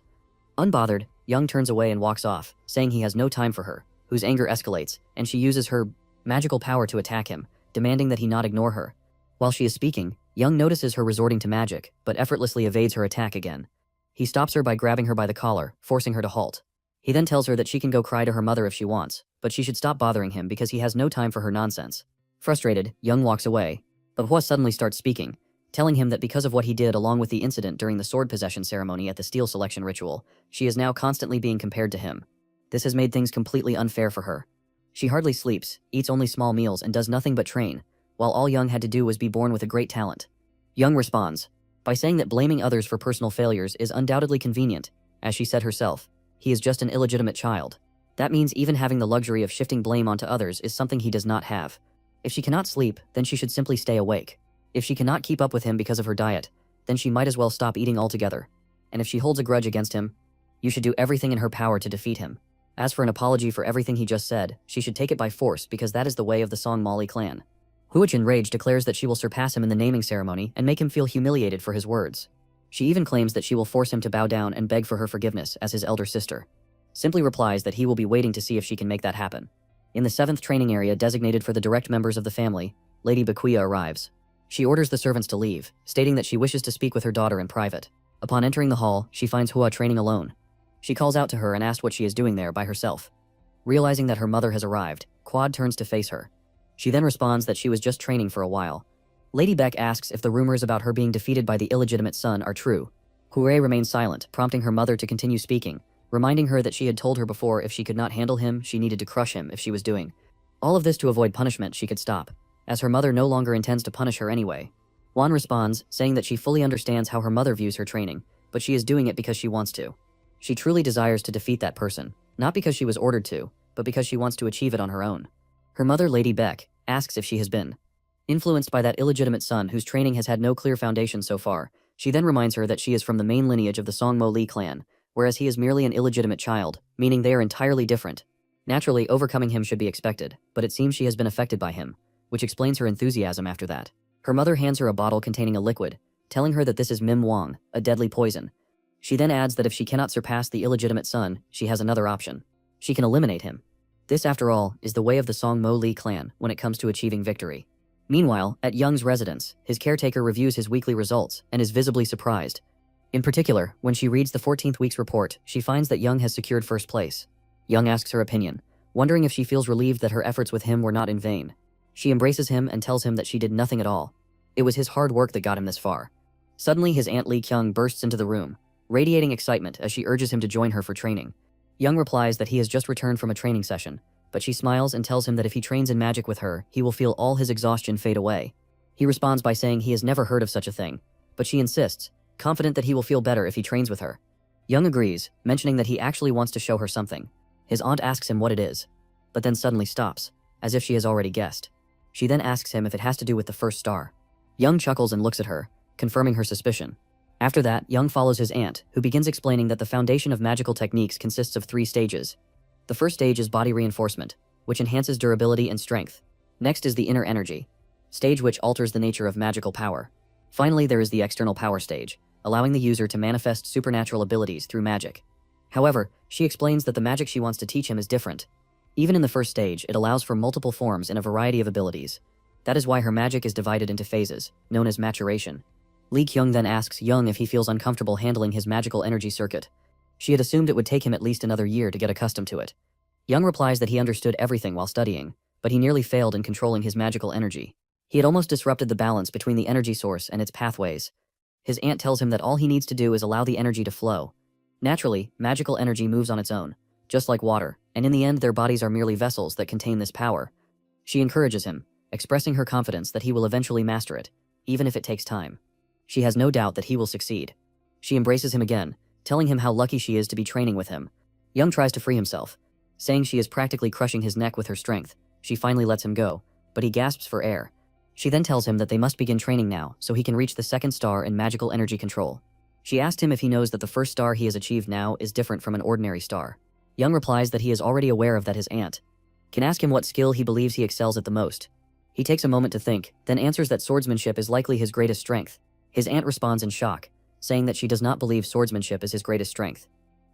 Unbothered, Young turns away and walks off, saying he has no time for her, whose anger escalates, and she uses her magical power to attack him, demanding that he not ignore her. While she is speaking, Young notices her resorting to magic, but effortlessly evades her attack again. He stops her by grabbing her by the collar, forcing her to halt. He then tells her that she can go cry to her mother if she wants, but she should stop bothering him because he has no time for her nonsense. Frustrated, Young walks away, but Hwa suddenly starts speaking, telling him that because of what he did along with the incident during the sword possession ceremony at the steel selection ritual, she is now constantly being compared to him. This has made things completely unfair for her. She hardly sleeps, eats only small meals, and does nothing but train, while all Young had to do was be born with a great talent. Young responds by saying that blaming others for personal failures is undoubtedly convenient. As she said herself, he is just an illegitimate child. That means even having the luxury of shifting blame onto others is something he does not have. If she cannot sleep, then she should simply stay awake. If she cannot keep up with him because of her diet, then she might as well stop eating altogether. And if she holds a grudge against him, you should do everything in her power to defeat him. As for an apology for everything he just said, she should take it by force because that is the way of the Songmali clan. Huich in rage declares that she will surpass him in the naming ceremony and make him feel humiliated for his words. She even claims that she will force him to bow down and beg for her forgiveness as his elder sister. Simply replies that he will be waiting to see if she can make that happen. In the 7th training area designated for the direct members of the family, Lady Bakuya arrives. She orders the servants to leave, stating that she wishes to speak with her daughter in private. Upon entering the hall, she finds Hwa training alone. She calls out to her and asks what she is doing there by herself. Realizing that her mother has arrived, Quad turns to face her. She then responds that she was just training for a while. Lady Beck asks if the rumors about her being defeated by the illegitimate son are true. Hure remains silent, prompting her mother to continue speaking, reminding her that she had told her before if she could not handle him, she needed to crush him if she was doing all of this to avoid punishment. She could stop, as her mother no longer intends to punish her anyway. Juan responds, saying that she fully understands how her mother views her training, but she is doing it because she wants to. She truly desires to defeat that person, not because she was ordered to, but because she wants to achieve it on her own. Her mother, Lady Beck, asks if she has been influenced by that illegitimate son whose training has had no clear foundation so far. She then reminds her that she is from the main lineage of the Songmo Li clan, whereas he is merely an illegitimate child, meaning they are entirely different. Naturally, overcoming him should be expected, but it seems she has been affected by him, which explains her enthusiasm after that. Her mother hands her a bottle containing a liquid, telling her that this is Mim Wang, a deadly poison. She then adds that if she cannot surpass the illegitimate son, she has another option. She can eliminate him. This, after all, is the way of the Songmo Li clan when it comes to achieving victory. Meanwhile, at Young's residence, his caretaker reviews his weekly results and is visibly surprised. In particular, when she reads the 14th week's report, she finds that Young has secured first place. Young asks her opinion, wondering if she feels relieved that her efforts with him were not in vain. She embraces him and tells him that she did nothing at all. It was his hard work that got him this far. Suddenly, his aunt Lee Kyung bursts into the room, radiating excitement as she urges him to join her for training. Young replies that he has just returned from a training session, but she smiles and tells him that if he trains in magic with her, he will feel all his exhaustion fade away. He responds by saying he has never heard of such a thing, but she insists, confident that he will feel better if he trains with her. Young agrees, mentioning that he actually wants to show her something. His aunt asks him what it is, but then suddenly stops, as if she has already guessed. She then asks him if it has to do with the first star. Young chuckles and looks at her, confirming her suspicion. After that, Young follows his aunt, who begins explaining that the foundation of magical techniques consists of 3 stages. The first stage is body reinforcement, which enhances durability and strength. Next is the inner energy stage, which alters the nature of magical power. Finally, there is the external power stage, allowing the user to manifest supernatural abilities through magic. However, she explains that the magic she wants to teach him is different. Even in the first stage, it allows for multiple forms and a variety of abilities. That is why her magic is divided into phases, known as maturation. Lee Kyung then asks Young if he feels uncomfortable handling his magical energy circuit. She had assumed it would take him at least another year to get accustomed to it. Young replies that he understood everything while studying, but he nearly failed in controlling his magical energy. He had almost disrupted the balance between the energy source and its pathways. His aunt tells him that all he needs to do is allow the energy to flow. Naturally, magical energy moves on its own, just like water, and in the end their bodies are merely vessels that contain this power. She encourages him, expressing her confidence that he will eventually master it, even if it takes time. She has no doubt that he will succeed. She embraces him again, telling him how lucky she is to be training with him. Young tries to free himself, saying she is practically crushing his neck with her strength. She finally lets him go, but he gasps for air. She then tells him that they must begin training now so he can reach the second star in magical energy control. She asked him if he knows that the first star he has achieved now is different from an ordinary star. Young replies that he is already aware of that. His aunt can ask him what skill he believes he excels at the most. He takes a moment to think, then answers that swordsmanship is likely his greatest strength. His aunt responds in shock, saying that she does not believe swordsmanship is his greatest strength.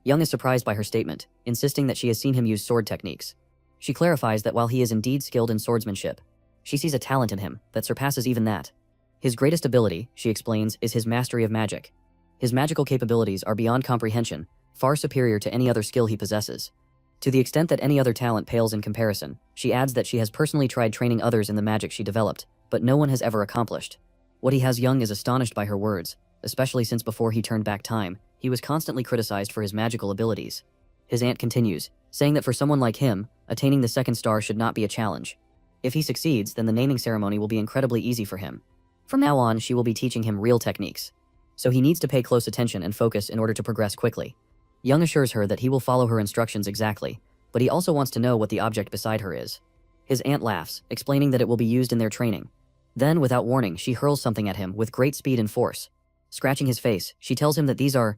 Young is surprised by her statement, insisting that she has seen him use sword techniques. She clarifies that while he is indeed skilled in swordsmanship, she sees a talent in him that surpasses even that. His greatest ability, she explains, is his mastery of magic. His magical capabilities are beyond comprehension, far superior to any other skill he possesses. To the extent that any other talent pales in comparison, she adds that she has personally tried training others in the magic she developed, but no one has ever accomplished. What he has. Young is astonished by her words, especially since before he turned back time, he was constantly criticized for his magical abilities. His aunt continues, saying that for someone like him, attaining the second star should not be a challenge. If he succeeds, then the naming ceremony will be incredibly easy for him. From now on, she will be teaching him real techniques. So he needs to pay close attention and focus in order to progress quickly. Young assures her that he will follow her instructions exactly, but he also wants to know what the object beside her is. His aunt laughs, explaining that it will be used in their training. Then, without warning, she hurls something at him with great speed and force. Scratching his face, she tells him that these are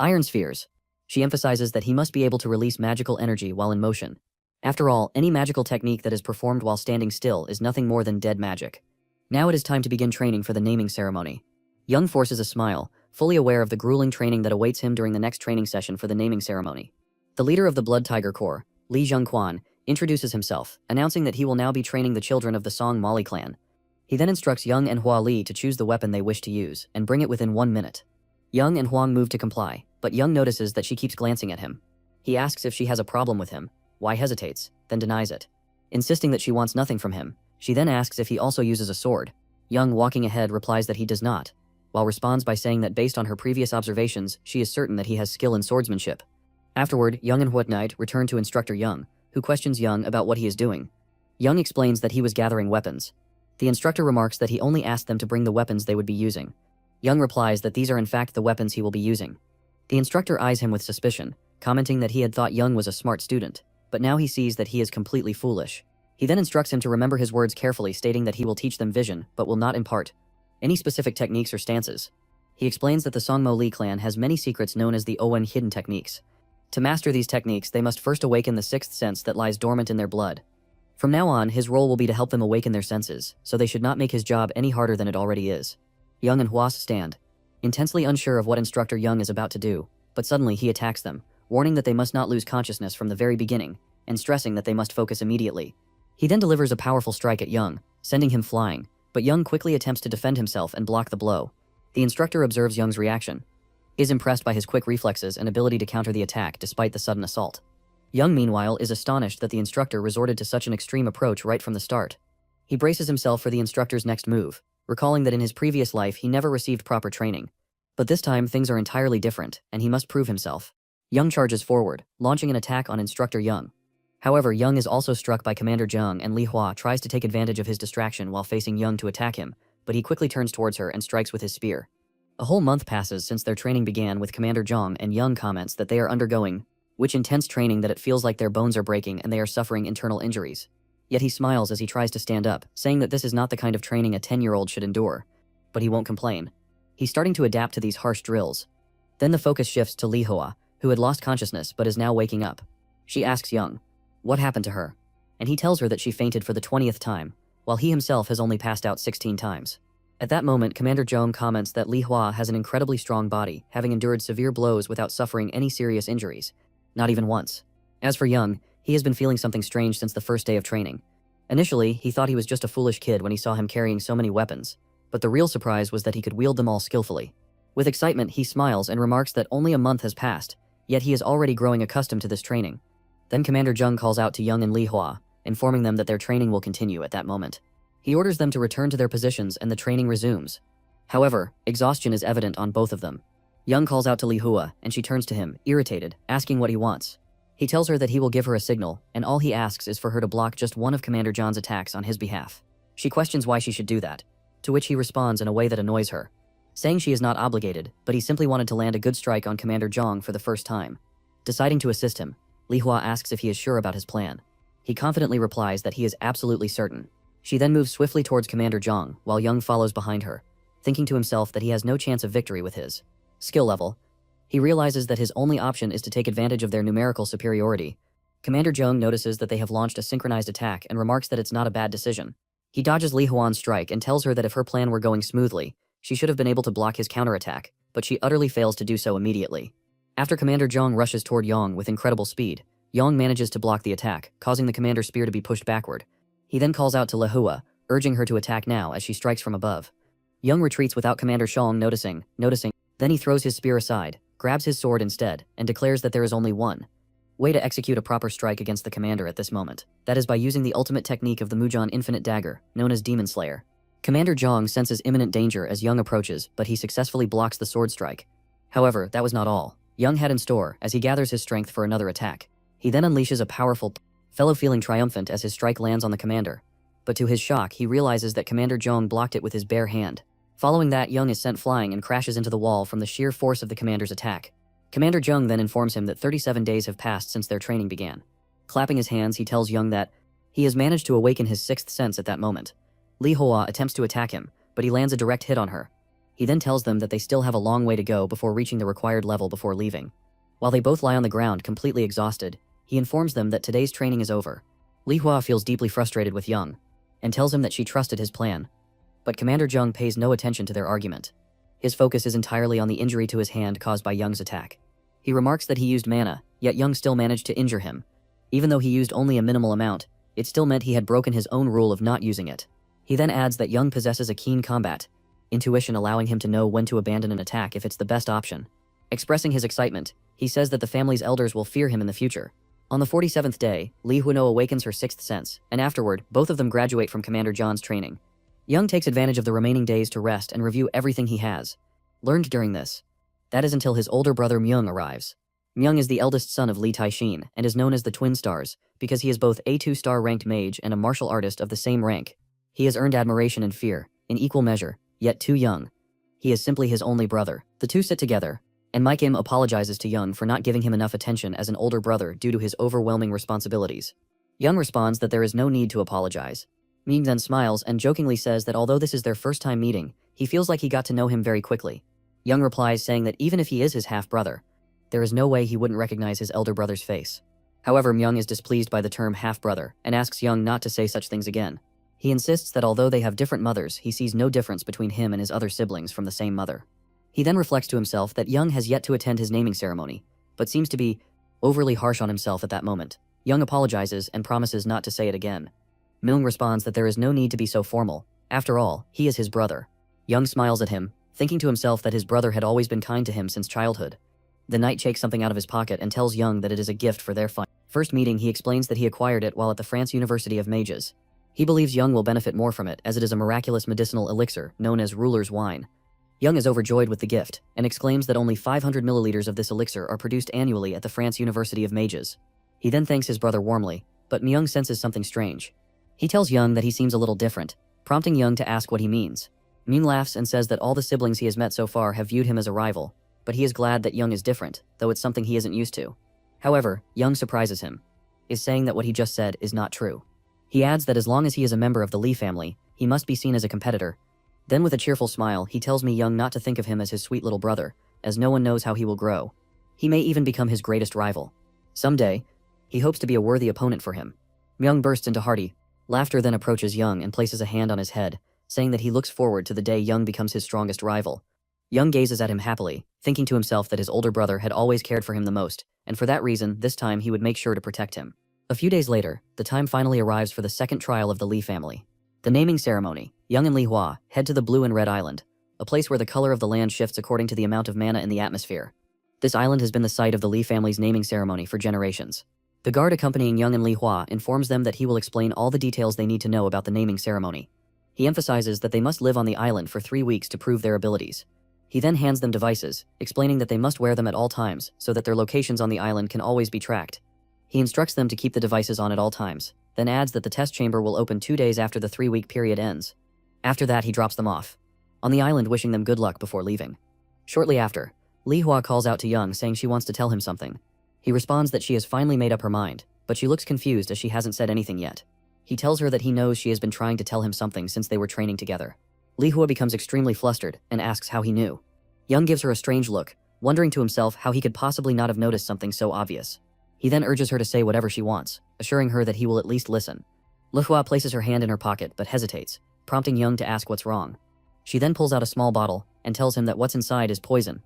iron spheres. She emphasizes that he must be able to release magical energy while in motion. After all, any magical technique that is performed while standing still is nothing more than dead magic. Now it is time to begin training for the naming ceremony. Young forces a smile, fully aware of the grueling training that awaits him during the next training session for the naming ceremony. The leader of the Blood Tiger Corps, Lee Jung-kwan, introduces himself, announcing that he will now be training the children of the Song Molly clan. He then instructs Young and Hua Li to choose the weapon they wish to use and bring it within 1 minute. Young and Huang move to comply, but Young notices that she keeps glancing at him. He asks if she has a problem with him, why hesitates, then denies it. Insisting that she wants nothing from him, she then asks if he also uses a sword. Young, walking ahead, replies that he does not, while responds by saying that based on her previous observations, she is certain that he has skill in swordsmanship. Afterward, Young and Huat Knight return to Instructor Young, who questions Young about what he is doing. Young explains that he was gathering weapons. The instructor remarks that he only asked them to bring the weapons they would be using. Young replies that these are in fact the weapons he will be using. The instructor eyes him with suspicion, commenting that he had thought Young was a smart student, but now he sees that he is completely foolish. He then instructs him to remember his words carefully, stating that he will teach them vision, but will not impart any specific techniques or stances. He explains that the Songmo Li clan has many secrets known as the Owen hidden techniques. To master these techniques, they must first awaken the sixth sense that lies dormant in their blood. From now on, his role will be to help them awaken their senses, so they should not make his job any harder than it already is. Young and Huas stand, intensely unsure of what Instructor Young is about to do, but suddenly he attacks them, warning that they must not lose consciousness from the very beginning, and stressing that they must focus immediately. He then delivers a powerful strike at Young, sending him flying, but Young quickly attempts to defend himself and block the blow. The instructor observes Young's reaction, is impressed by his quick reflexes and ability to counter the attack despite the sudden assault. Young, meanwhile, is astonished that the instructor resorted to such an extreme approach right from the start. He braces himself for the instructor's next move, recalling that in his previous life he never received proper training. But this time things are entirely different, and he must prove himself. Young charges forward, launching an attack on Instructor Young. However, Young is also struck by Commander Zheng, and Li Hua tries to take advantage of his distraction while facing Young to attack him, but he quickly turns towards her and strikes with his spear. A whole month passes since their training began, with Commander Zheng, and Young comments that they are undergoing which intense training that it feels like their bones are breaking and they are suffering internal injuries. Yet he smiles as he tries to stand up, saying that this is not the kind of training a 10-year-old should endure. But he won't complain. He's starting to adapt to these harsh drills. Then the focus shifts to Li Hua, who had lost consciousness but is now waking up. She asks Young what happened to her, and he tells her that she fainted for the 20th time, while he himself has only passed out 16 times. At that moment, Commander Zhong comments that Li Hua has an incredibly strong body, having endured severe blows without suffering any serious injuries. Not even once. As for Young, he has been feeling something strange since the first day of training. Initially, he thought he was just a foolish kid when he saw him carrying so many weapons, but the real surprise was that he could wield them all skillfully. With excitement, he smiles and remarks that only a month has passed, yet he is already growing accustomed to this training. Then Commander Zhong calls out to Young and Li Hua, informing them that their training will continue at that moment. He orders them to return to their positions and the training resumes. However, exhaustion is evident on both of them. Young calls out to Li Hua, and she turns to him, irritated, asking what he wants. He tells her that he will give her a signal, and all he asks is for her to block just one of Commander John's attacks on his behalf. She questions why she should do that, to which he responds in a way that annoys her, saying she is not obligated, but he simply wanted to land a good strike on Commander Zhong for the first time. Deciding to assist him, Li Hua asks if he is sure about his plan. He confidently replies that he is absolutely certain. She then moves swiftly towards Commander Zhong, while Young follows behind her, thinking to himself that he has no chance of victory with his skill level. He realizes that his only option is to take advantage of their numerical superiority. Commander Zhong notices that they have launched a synchronized attack and remarks that it's not a bad decision. He dodges Li Huan's strike and tells her that if her plan were going smoothly, she should have been able to block his counterattack, but she utterly fails to do so immediately. After Commander Zhong rushes toward Yong with incredible speed, Yong manages to block the attack, causing the commander's spear to be pushed backward. He then calls out to Li Hua, urging her to attack now as she strikes from above. Young retreats without Commander Zhong noticing. Then he throws his spear aside, grabs his sword instead, and declares that there is only one way to execute a proper strike against the commander at this moment. That is by using the ultimate technique of the Mujan Infinite Dagger, known as Demon Slayer. Commander Zhong senses imminent danger as Young approaches, but he successfully blocks the sword strike. However, that was not all Young had in store as he gathers his strength for another attack. He then unleashes a powerful fellow, feeling triumphant as his strike lands on the commander. But to his shock, he realizes that Commander Zhong blocked it with his bare hand. Following that, Young is sent flying and crashes into the wall from the sheer force of the commander's attack. Commander Zhong then informs him that 37 days have passed since their training began. Clapping his hands, he tells Young that he has managed to awaken his sixth sense at that moment. Li Hua attempts to attack him, but he lands a direct hit on her. He then tells them that they still have a long way to go before reaching the required level before leaving. While they both lie on the ground completely exhausted, he informs them that today's training is over. Li Hua feels deeply frustrated with Young, and tells him that she trusted his plan. But Commander Zhong pays no attention to their argument. His focus is entirely on the injury to his hand caused by Young's attack. He remarks that he used mana, yet Young still managed to injure him. Even though he used only a minimal amount, it still meant he had broken his own rule of not using it. He then adds that Young possesses a keen combat intuition, allowing him to know when to abandon an attack if it's the best option. Expressing his excitement, he says that the family's elders will fear him in the future. On the 47th day, Li Huno awakens her sixth sense, and afterward, both of them graduate from Commander John's training. Young takes advantage of the remaining days to rest and review everything he has learned during this. That is until his older brother Myung arrives. Myung is the eldest son of Li Taixin and is known as the Twin Stars because he is both a 2-star ranked mage and a martial artist of the same rank. He has earned admiration and fear, in equal measure, yet too young. He is simply his only brother. The two sit together, and Mike-im apologizes to Young for not giving him enough attention as an older brother due to his overwhelming responsibilities. Young responds that there is no need to apologize. Myung then smiles and jokingly says that although this is their first time meeting, he feels like he got to know him very quickly. Young replies saying that even if he is his half-brother, there is no way he wouldn't recognize his elder brother's face. However, Myung is displeased by the term half-brother and asks Young not to say such things again. He insists that although they have different mothers, he sees no difference between him and his other siblings from the same mother. He then reflects to himself that Young has yet to attend his naming ceremony, but seems to be overly harsh on himself at that moment. Young apologizes and promises not to say it again. Myung responds that there is no need to be so formal. After all, he is his brother. Young smiles at him, thinking to himself that his brother had always been kind to him since childhood. The knight takes something out of his pocket and tells Young that it is a gift for their first meeting. He explains that he acquired it while at the France University of Mages. He believes Young will benefit more from it as it is a miraculous medicinal elixir known as Ruler's Wine. Young is overjoyed with the gift and exclaims that only 500 milliliters of this elixir are produced annually at the France University of Mages. He then thanks his brother warmly, but Myung senses something strange. He tells Young that he seems a little different, prompting Young to ask what he means. Myung laughs and says that all the siblings he has met so far have viewed him as a rival, but he is glad that Young is different, though it's something he isn't used to. However, Young surprises him, is saying that what he just said is not true. He adds that as long as he is a member of the Li family, he must be seen as a competitor. Then with a cheerful smile, he tells Young not to think of him as his sweet little brother, as no one knows how he will grow. He may even become his greatest rival. Someday, he hopes to be a worthy opponent for him. Myung bursts into hearty laughter, then approaches Young and places a hand on his head, saying that he looks forward to the day Young becomes his strongest rival. Young gazes at him happily, thinking to himself that his older brother had always cared for him the most, and for that reason, this time he would make sure to protect him. A few days later, the time finally arrives for the second trial of the Lee family. The naming ceremony. Young and Li Hua head to the Blue and Red Island, a place where the color of the land shifts according to the amount of mana in the atmosphere. This island has been the site of the Lee family's naming ceremony for generations. The guard accompanying Young and Li Hua informs them that he will explain all the details they need to know about the naming ceremony. He emphasizes that they must live on the island for 3 weeks to prove their abilities. He then hands them devices, explaining that they must wear them at all times so that their locations on the island can always be tracked. He instructs them to keep the devices on at all times, then adds that the test chamber will open 2 days after the 3-week period ends. After that, he drops them off on the island, wishing them good luck before leaving. Shortly after, Li Hua calls out to Young, saying she wants to tell him something. He responds that she has finally made up her mind, but she looks confused as she hasn't said anything yet. He tells her that he knows she has been trying to tell him something since they were training together. Li Hua becomes extremely flustered and asks how he knew. Young gives her a strange look, wondering to himself how he could possibly not have noticed something so obvious. He then urges her to say whatever she wants, assuring her that he will at least listen. Li Hua places her hand in her pocket but hesitates, prompting Young to ask what's wrong. She then pulls out a small bottle and tells him that what's inside is poison.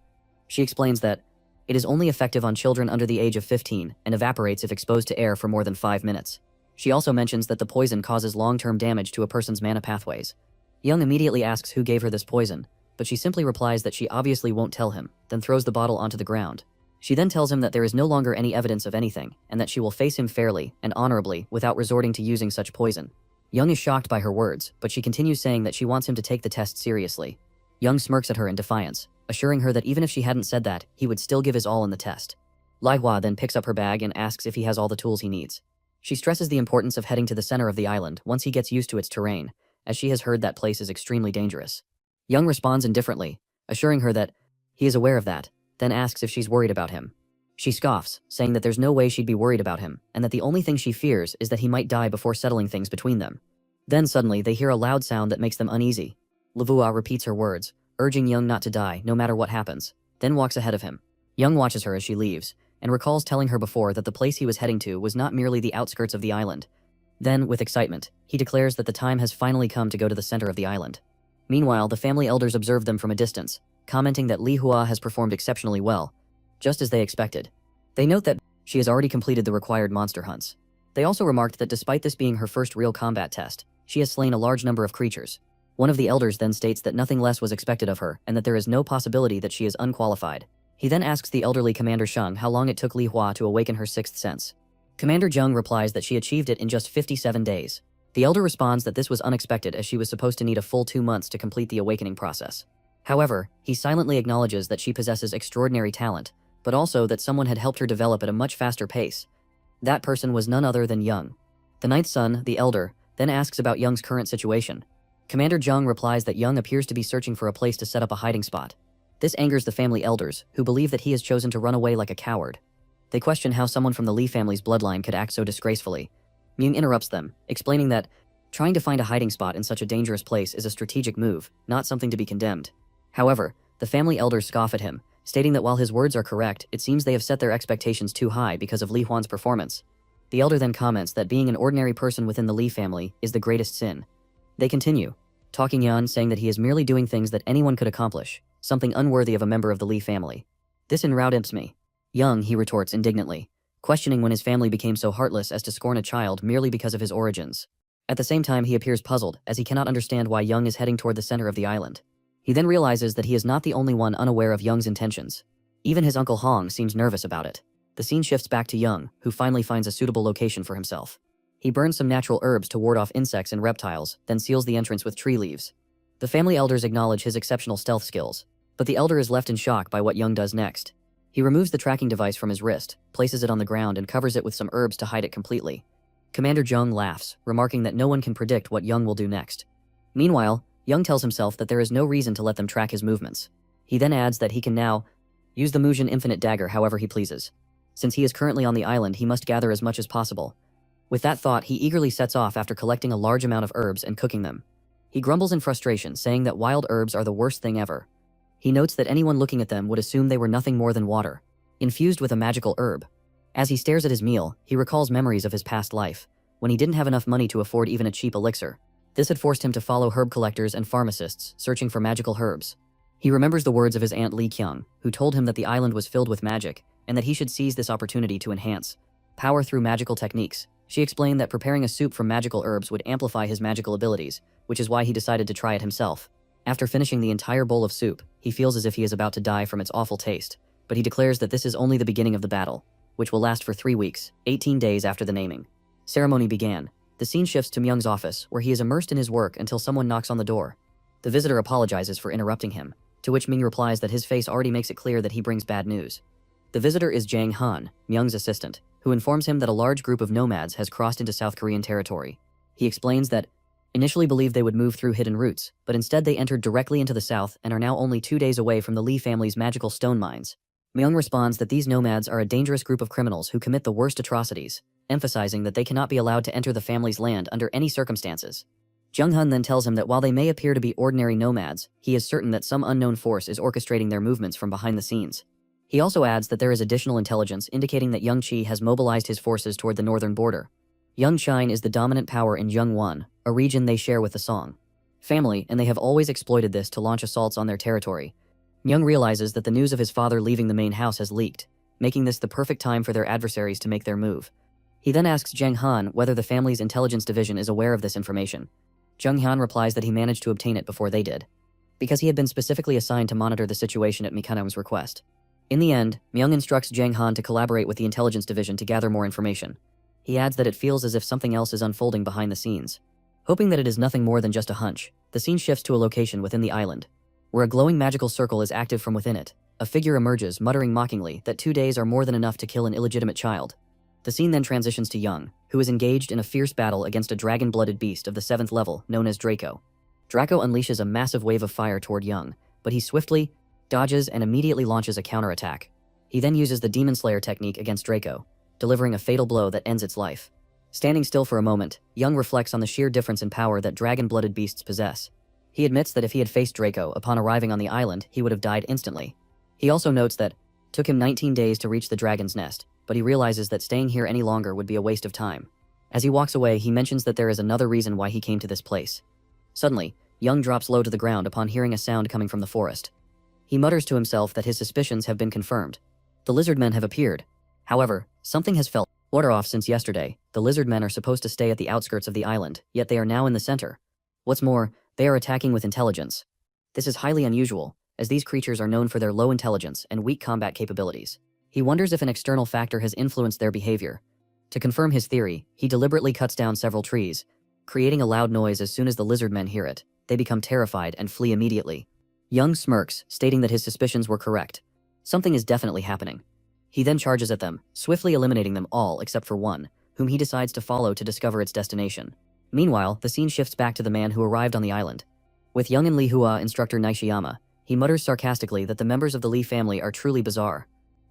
She explains that it is only effective on children under the age of 15 and evaporates if exposed to air for more than 5 minutes. She also mentions that the poison causes long-term damage to a person's mana pathways. Young immediately asks who gave her this poison, but she simply replies that she obviously won't tell him, then throws the bottle onto the ground. She then tells him that there is no longer any evidence of anything, and that she will face him fairly and honorably without resorting to using such poison. Young is shocked by her words, but she continues saying that she wants him to take the test seriously. Young smirks at her in defiance, assuring her that even if she hadn't said that, he would still give his all in the test. Li Hua then picks up her bag and asks if he has all the tools he needs. She stresses the importance of heading to the center of the island once he gets used to its terrain, as she has heard that place is extremely dangerous. Young responds indifferently, assuring her that he is aware of that, then asks if she's worried about him. She scoffs, saying that there's no way she'd be worried about him, and that the only thing she fears is that he might die before settling things between them. Then suddenly they hear a loud sound that makes them uneasy. Li Hua repeats her words, urging Young not to die no matter what happens, then walks ahead of him. Young watches her as she leaves, and recalls telling her before that the place he was heading to was not merely the outskirts of the island. Then, with excitement, he declares that the time has finally come to go to the center of the island. Meanwhile, the family elders observe them from a distance, commenting that Li Hua has performed exceptionally well, just as they expected. They note that she has already completed the required monster hunts. They also remarked that despite this being her first real combat test, she has slain a large number of creatures. One of the elders then states that nothing less was expected of her and that there is no possibility that she is unqualified. He then asks the elderly Commander Sheng how long it took Li Hua to awaken her sixth sense. Commander Zheng replies that she achieved it in just 57 days. The elder responds that this was unexpected as she was supposed to need a full 2 months to complete the awakening process. However, he silently acknowledges that she possesses extraordinary talent, but also that someone had helped her develop at a much faster pace. That person was none other than Young. The ninth son, the elder, then asks about Young's current situation. Commander Zheng replies that Young appears to be searching for a place to set up a hiding spot. This angers the family elders, who believe that he has chosen to run away like a coward. They question how someone from the Li family's bloodline could act so disgracefully. Myung interrupts them, explaining that trying to find a hiding spot in such a dangerous place is a strategic move, not something to be condemned. However, the family elders scoff at him, stating that while his words are correct, it seems they have set their expectations too high because of Li Huan's performance. The elder then comments that being an ordinary person within the Li family is the greatest sin. They continue, talking Yan, saying that he is merely doing things that anyone could accomplish, something unworthy of a member of the Li family. This enrouts me. Young, he retorts indignantly, questioning when his family became so heartless as to scorn a child merely because of his origins. At the same time, he appears puzzled, as he cannot understand why Young is heading toward the center of the island. He then realizes that he is not the only one unaware of Young's intentions. Even his uncle Hong seems nervous about it. The scene shifts back to Young, who finally finds a suitable location for himself. He burns some natural herbs to ward off insects and reptiles, then seals the entrance with tree leaves. The family elders acknowledge his exceptional stealth skills, but the elder is left in shock by what Young does next. He removes the tracking device from his wrist, places it on the ground, and covers it with some herbs to hide it completely. Commander Zheng laughs, remarking that no one can predict what Young will do next. Meanwhile, Young tells himself that there is no reason to let them track his movements. He then adds that he can now use the Mujin Infinite Dagger however he pleases. Since he is currently on the island, he must gather as much as possible. With that thought, he eagerly sets off after collecting a large amount of herbs and cooking them. He grumbles in frustration, saying that wild herbs are the worst thing ever. He notes that anyone looking at them would assume they were nothing more than water, infused with a magical herb. As he stares at his meal, he recalls memories of his past life, when he didn't have enough money to afford even a cheap elixir. This had forced him to follow herb collectors and pharmacists, searching for magical herbs. He remembers the words of his aunt Li Kyung, who told him that the island was filled with magic, and that he should seize this opportunity to enhance power through magical techniques. She explained that preparing a soup from magical herbs would amplify his magical abilities, which is why he decided to try it himself. After finishing the entire bowl of soup, he feels as if he is about to die from its awful taste, but he declares that this is only the beginning of the battle, which will last for 3 weeks, 18 days after the naming ceremony began. The scene shifts to Myung's office, where he is immersed in his work until someone knocks on the door. The visitor apologizes for interrupting him, to which Ming replies that his face already makes it clear that he brings bad news. The visitor is Jang Han, Myung's assistant, who informs him that a large group of nomads has crossed into South Korean territory. He explains that initially believed they would move through hidden routes, but instead they entered directly into the south and are now only 2 days away from the Lee family's magical stone mines. Myung responds that these nomads are a dangerous group of criminals who commit the worst atrocities, emphasizing that they cannot be allowed to enter the family's land under any circumstances. Jung Han then tells him that while they may appear to be ordinary nomads, he is certain that some unknown force is orchestrating their movements from behind the scenes. He also adds that there is additional intelligence indicating that Young Chi has mobilized his forces toward the northern border. Young Chine is the dominant power in Jungwon, a region they share with the Song family, and they have always exploited this to launch assaults on their territory. Myung realizes that the news of his father leaving the main house has leaked, making this the perfect time for their adversaries to make their move. He then asks Jang Han whether the family's intelligence division is aware of this information. Jung Han replies that he managed to obtain it before they did, because he had been specifically assigned to monitor the situation at Mikanung's request. In the end, Myung instructs Jang Han to collaborate with the intelligence division to gather more information. He adds that it feels as if something else is unfolding behind the scenes. Hoping that it is nothing more than just a hunch, the scene shifts to a location within the island, where a glowing magical circle is active from within it. A figure emerges, muttering mockingly that 2 days are more than enough to kill an illegitimate child. The scene then transitions to Young, who is engaged in a fierce battle against a dragon-blooded beast of the 7th level known as Draco. Draco unleashes a massive wave of fire toward Young, but he swiftly dodges and immediately launches a counterattack. He then uses the Demon Slayer technique against Draco, delivering a fatal blow that ends its life. Standing still for a moment, Young reflects on the sheer difference in power that dragon-blooded beasts possess. He admits that if he had faced Draco upon arriving on the island, he would have died instantly. He also notes that it took him 19 days to reach the dragon's nest, but he realizes that staying here any longer would be a waste of time. As he walks away, he mentions that there is another reason why he came to this place. Suddenly, Young drops low to the ground upon hearing a sound coming from the forest. He mutters to himself that his suspicions have been confirmed. The lizard men have appeared. However, something has felt off since yesterday. The lizard men are supposed to stay at the outskirts of the island, yet they are now in the center. What's more, they are attacking with intelligence. This is highly unusual, as these creatures are known for their low intelligence and weak combat capabilities. He wonders if an external factor has influenced their behavior. To confirm his theory, he deliberately cuts down several trees, creating a loud noise. As soon as the lizard men hear it, they become terrified and flee immediately. Young smirks, stating that his suspicions were correct. Something is definitely happening. He then charges at them, swiftly eliminating them all except for one, whom he decides to follow to discover its destination. Meanwhile, the scene shifts back to the man who arrived on the island. With Young and Lee Hua instructor Nishiyama, he mutters sarcastically that the members of the Lee family are truly bizarre.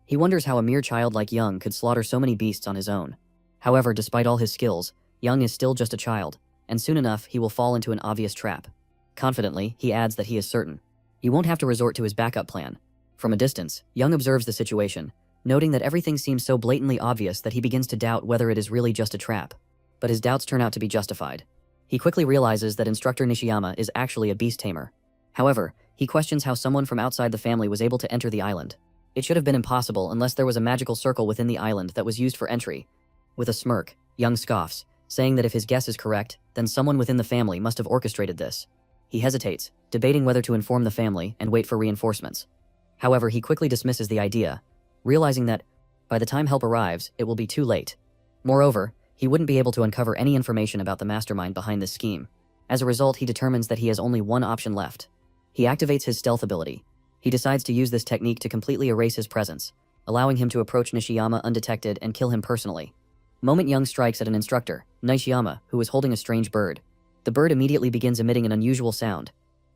He wonders how a mere child like Young could slaughter so many beasts on his own. However, despite all his skills, Young is still just a child, and soon enough he will fall into an obvious trap. Confidently, he adds that he is certain he won't have to resort to his backup plan. From a distance, Young observes the situation, noting that everything seems so blatantly obvious that he begins to doubt whether it is really just a trap. But his doubts turn out to be justified. He quickly realizes that instructor Nishiyama is actually a beast tamer. However, he questions how someone from outside the family was able to enter the island. It should have been impossible unless there was a magical circle within the island that was used for entry. With a smirk, Young scoffs, saying that if his guess is correct, then someone within the family must have orchestrated this. He hesitates, debating whether to inform the family and wait for reinforcements. However, he quickly dismisses the idea, realizing that by the time help arrives, it will be too late. Moreover, he wouldn't be able to uncover any information about the mastermind behind this scheme. As a result, he determines that he has only one option left. He activates his stealth ability. He decides to use this technique to completely erase his presence, allowing him to approach Nishiyama undetected and kill him personally. Moment Young strikes at an instructor, Nishiyama, who is holding a strange bird. The bird immediately begins emitting an unusual sound.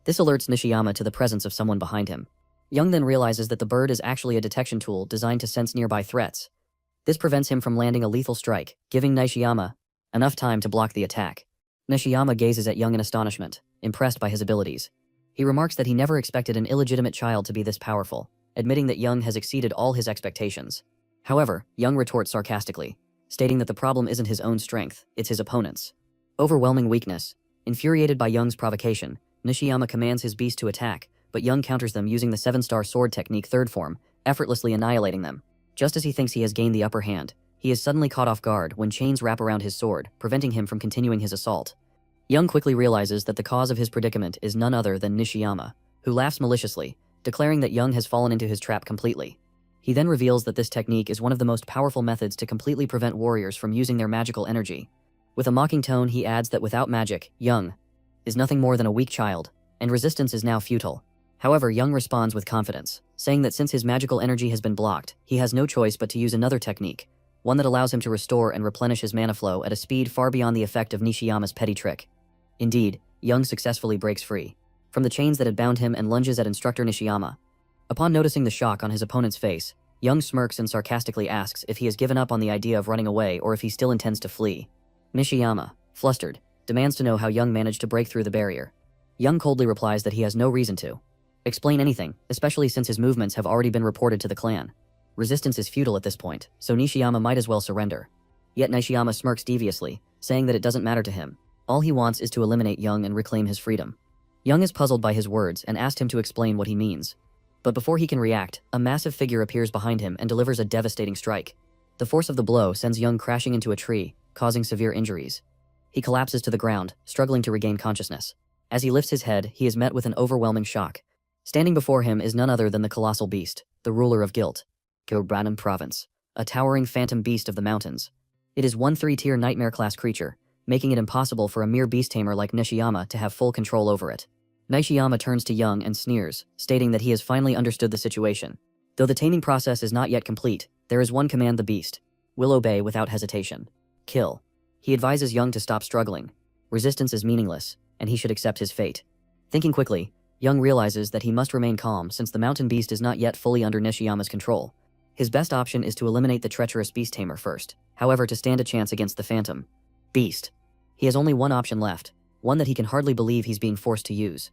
This alerts Nishiyama to the presence of someone behind him. Young then realizes that the bird is actually a detection tool designed to sense nearby threats. This prevents him from landing a lethal strike, giving Nishiyama enough time to block the attack. Nishiyama gazes at Young in astonishment, impressed by his abilities. He remarks that he never expected an illegitimate child to be this powerful, admitting that Young has exceeded all his expectations. However, Young retorts sarcastically, stating that the problem isn't his own strength, it's his opponent's overwhelming weakness. Infuriated by Young's provocation, Nishiyama commands his beast to attack, but Young counters them using the 7-star sword technique third form, effortlessly annihilating them. Just as he thinks he has gained the upper hand, he is suddenly caught off guard when chains wrap around his sword, preventing him from continuing his assault. Young quickly realizes that the cause of his predicament is none other than Nishiyama, who laughs maliciously, declaring that Young has fallen into his trap completely. He then reveals that this technique is one of the most powerful methods to completely prevent warriors from using their magical energy. With a mocking tone, he adds that without magic, Young is nothing more than a weak child, and resistance is now futile. However, Young responds with confidence, saying that since his magical energy has been blocked, he has no choice but to use another technique, one that allows him to restore and replenish his mana flow at a speed far beyond the effect of Nishiyama's petty trick. Indeed, Young successfully breaks free from the chains that had bound him and lunges at instructor Nishiyama. Upon noticing the shock on his opponent's face, Young smirks and sarcastically asks if he has given up on the idea of running away or if he still intends to flee. Nishiyama, flustered, demands to know how Young managed to break through the barrier. Young coldly replies that he has no reason to explain anything, especially since his movements have already been reported to the clan. Resistance is futile at this point, so Nishiyama might as well surrender. Yet Nishiyama smirks deviously, saying that it doesn't matter to him. All he wants is to eliminate Young and reclaim his freedom. Young is puzzled by his words and asked him to explain what he means. But before he can react, a massive figure appears behind him and delivers a devastating strike. The force of the blow sends Young crashing into a tree, causing severe injuries. He collapses to the ground, struggling to regain consciousness. As he lifts his head, he is met with an overwhelming shock. Standing before him is none other than the colossal beast, the ruler of guilt, Gilbranum Province, a towering phantom beast of the mountains. It is one 3-tier nightmare-class creature, making it impossible for a mere beast tamer like Nishiyama to have full control over it. Nishiyama turns to Young and sneers, stating that he has finally understood the situation. Though the taming process is not yet complete, there is one command the beast will obey without hesitation: kill. He advises Young to stop struggling. Resistance is meaningless, and he should accept his fate. Thinking quickly, Young realizes that he must remain calm since the mountain beast is not yet fully under Nishiyama's control. His best option is to eliminate the treacherous beast tamer first, however, to stand a chance against the phantom beast. He has only one option left, one that he can hardly believe he's being forced to use.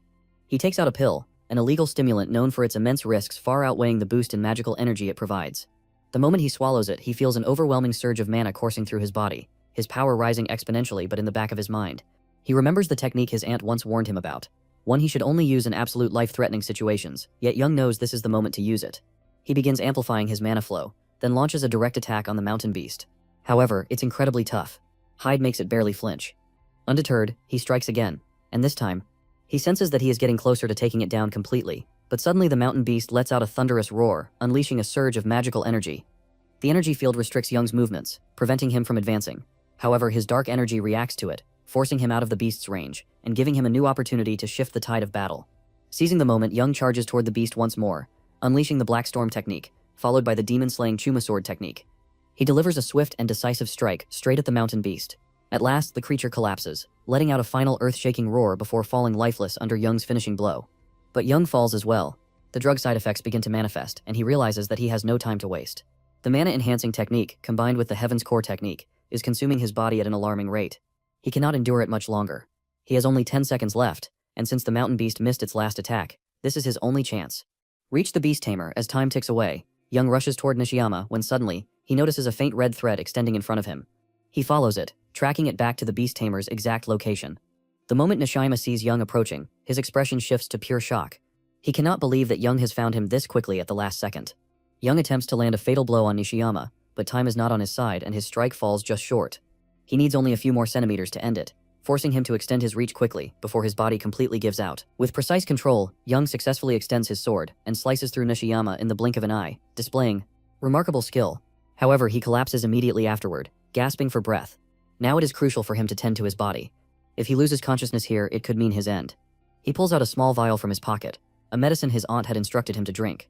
He takes out a pill, an illegal stimulant known for its immense risks far outweighing the boost in magical energy it provides. The moment he swallows it, he feels an overwhelming surge of mana coursing through his body, his power rising exponentially but in the back of his mind. He remembers the technique his aunt once warned him about, one he should only use in absolute life-threatening situations, yet Young knows this is the moment to use it. He begins amplifying his mana flow, then launches a direct attack on the mountain beast. However, it's incredibly tough. Hide makes it barely flinch. Undeterred, he strikes again, and this time, he senses that he is getting closer to taking it down completely, but suddenly the mountain beast lets out a thunderous roar, unleashing a surge of magical energy. The energy field restricts Young's movements, preventing him from advancing. However, his dark energy reacts to it, forcing him out of the beast's range, and giving him a new opportunity to shift the tide of battle. Seizing the moment, Young charges toward the beast once more, unleashing the Black Storm technique, followed by the demon-slaying Chuma Sword technique. He delivers a swift and decisive strike straight at the mountain beast. At last, the creature collapses, letting out a final earth-shaking roar before falling lifeless under Young's finishing blow. But Young falls as well. The drug side effects begin to manifest, and he realizes that he has no time to waste. The mana-enhancing technique, combined with the Heaven's Core technique, is consuming his body at an alarming rate. He cannot endure it much longer. He has only 10 seconds left, and since the mountain beast missed its last attack, this is his only chance. Reach the beast tamer as time ticks away. Young rushes toward Nishiyama when suddenly, he notices a faint red thread extending in front of him. He follows it, tracking it back to the beast tamer's exact location. The moment Nishiyama sees Young approaching, his expression shifts to pure shock. He cannot believe that Young has found him this quickly at the last second. Young attempts to land a fatal blow on Nishiyama, but time is not on his side and his strike falls just short. He needs only a few more centimeters to end it, forcing him to extend his reach quickly before his body completely gives out. With precise control, Young successfully extends his sword and slices through Nishiyama in the blink of an eye, displaying remarkable skill. However, he collapses immediately afterward, gasping for breath. Now it is crucial for him to tend to his body. If he loses consciousness here, it could mean his end. He pulls out a small vial from his pocket, a medicine his aunt had instructed him to drink.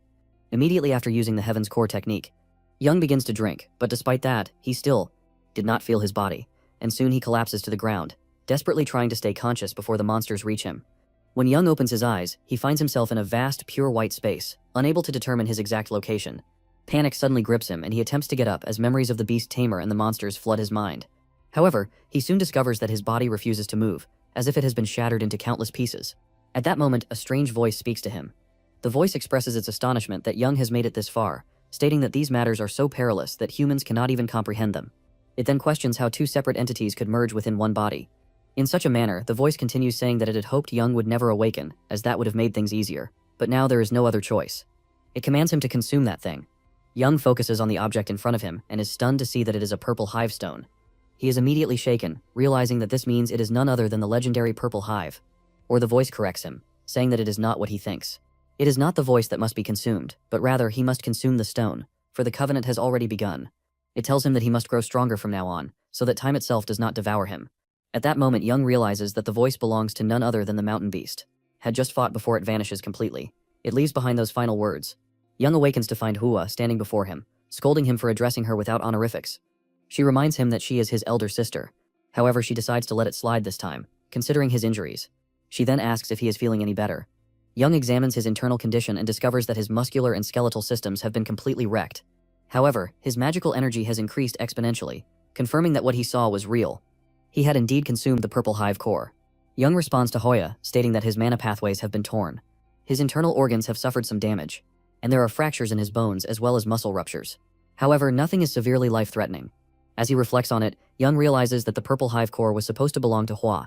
Immediately after using the Heaven's Core technique, Young begins to drink, but despite that, he still did not feel his body, and soon he collapses to the ground, desperately trying to stay conscious before the monsters reach him. When Young opens his eyes, he finds himself in a vast, pure white space, unable to determine his exact location. Panic suddenly grips him and he attempts to get up as memories of the beast tamer and the monsters flood his mind. However, he soon discovers that his body refuses to move, as if it has been shattered into countless pieces. At that moment, a strange voice speaks to him. The voice expresses its astonishment that Young has made it this far, stating that these matters are so perilous that humans cannot even comprehend them. It then questions how two separate entities could merge within one body. In such a manner, the voice continues saying that it had hoped Young would never awaken, as that would have made things easier. But now there is no other choice. It commands him to consume that thing. Young focuses on the object in front of him and is stunned to see that it is a purple hive stone. He is immediately shaken, realizing that this means it is none other than the legendary purple hive. Or the voice corrects him, saying that it is not what he thinks. It is not the voice that must be consumed, but rather he must consume the stone, for the covenant has already begun. It tells him that he must grow stronger from now on, so that time itself does not devour him. At that moment, Young realizes that the voice belongs to none other than the mountain beast. Had just fought before it vanishes completely. It leaves behind those final words. Young awakens to find Hua standing before him, scolding him for addressing her without honorifics. She reminds him that she is his elder sister. However, she decides to let it slide this time, considering his injuries. She then asks if he is feeling any better. Young examines his internal condition and discovers that his muscular and skeletal systems have been completely wrecked. However, his magical energy has increased exponentially, confirming that what he saw was real. He had indeed consumed the purple hive core. Young responds to Hoya, stating that his mana pathways have been torn. His internal organs have suffered some damage, and there are fractures in his bones as well as muscle ruptures. However, nothing is severely life-threatening. As he reflects on it, Young realizes that the purple hive core was supposed to belong to Hua.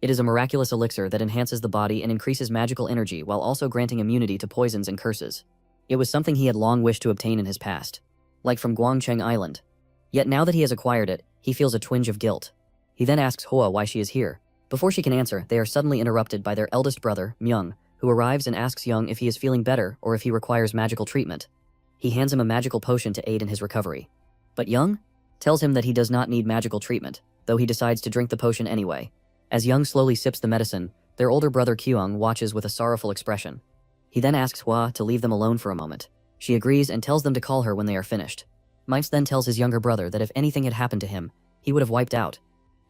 It is a miraculous elixir that enhances the body and increases magical energy while also granting immunity to poisons and curses. It was something he had long wished to obtain in his past, like from Guangcheng Island. Yet now that he has acquired it, he feels a twinge of guilt. He then asks Hua why she is here. Before she can answer, they are suddenly interrupted by their eldest brother, Myung, who arrives and asks Young if he is feeling better or if he requires magical treatment. He hands him a magical potion to aid in his recovery. But Young tells him that he does not need magical treatment, though he decides to drink the potion anyway. As Young slowly sips the medicine, their older brother Kyung watches with a sorrowful expression. He then asks Hua to leave them alone for a moment. She agrees and tells them to call her when they are finished. Mimes then tells his younger brother that if anything had happened to him, he would have wiped out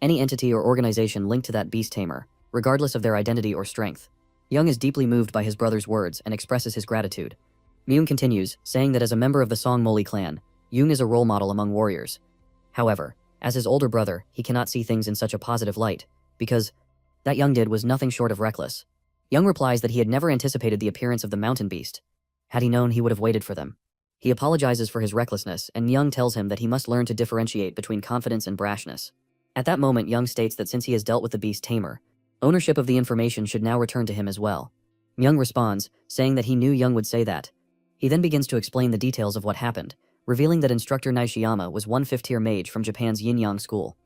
any entity or organization linked to that beast tamer, regardless of their identity or strength. Young is deeply moved by his brother's words and expresses his gratitude. Myung continues, saying that as a member of the Song Moli clan, Young is a role model among warriors. However, as his older brother, he cannot see things in such a positive light, because that Young did was nothing short of reckless. Young replies that he had never anticipated the appearance of the mountain beast. Had he known, he would have waited for them. He apologizes for his recklessness, and Young tells him that he must learn to differentiate between confidence and brashness. At that moment, Young states that since he has dealt with the beast tamer, ownership of the information should now return to him as well. Myung responds, saying that he knew Young would say that. He then begins to explain the details of what happened, revealing that instructor Nishiyama was one 5th-tier mage from Japan's Yin-Yang school.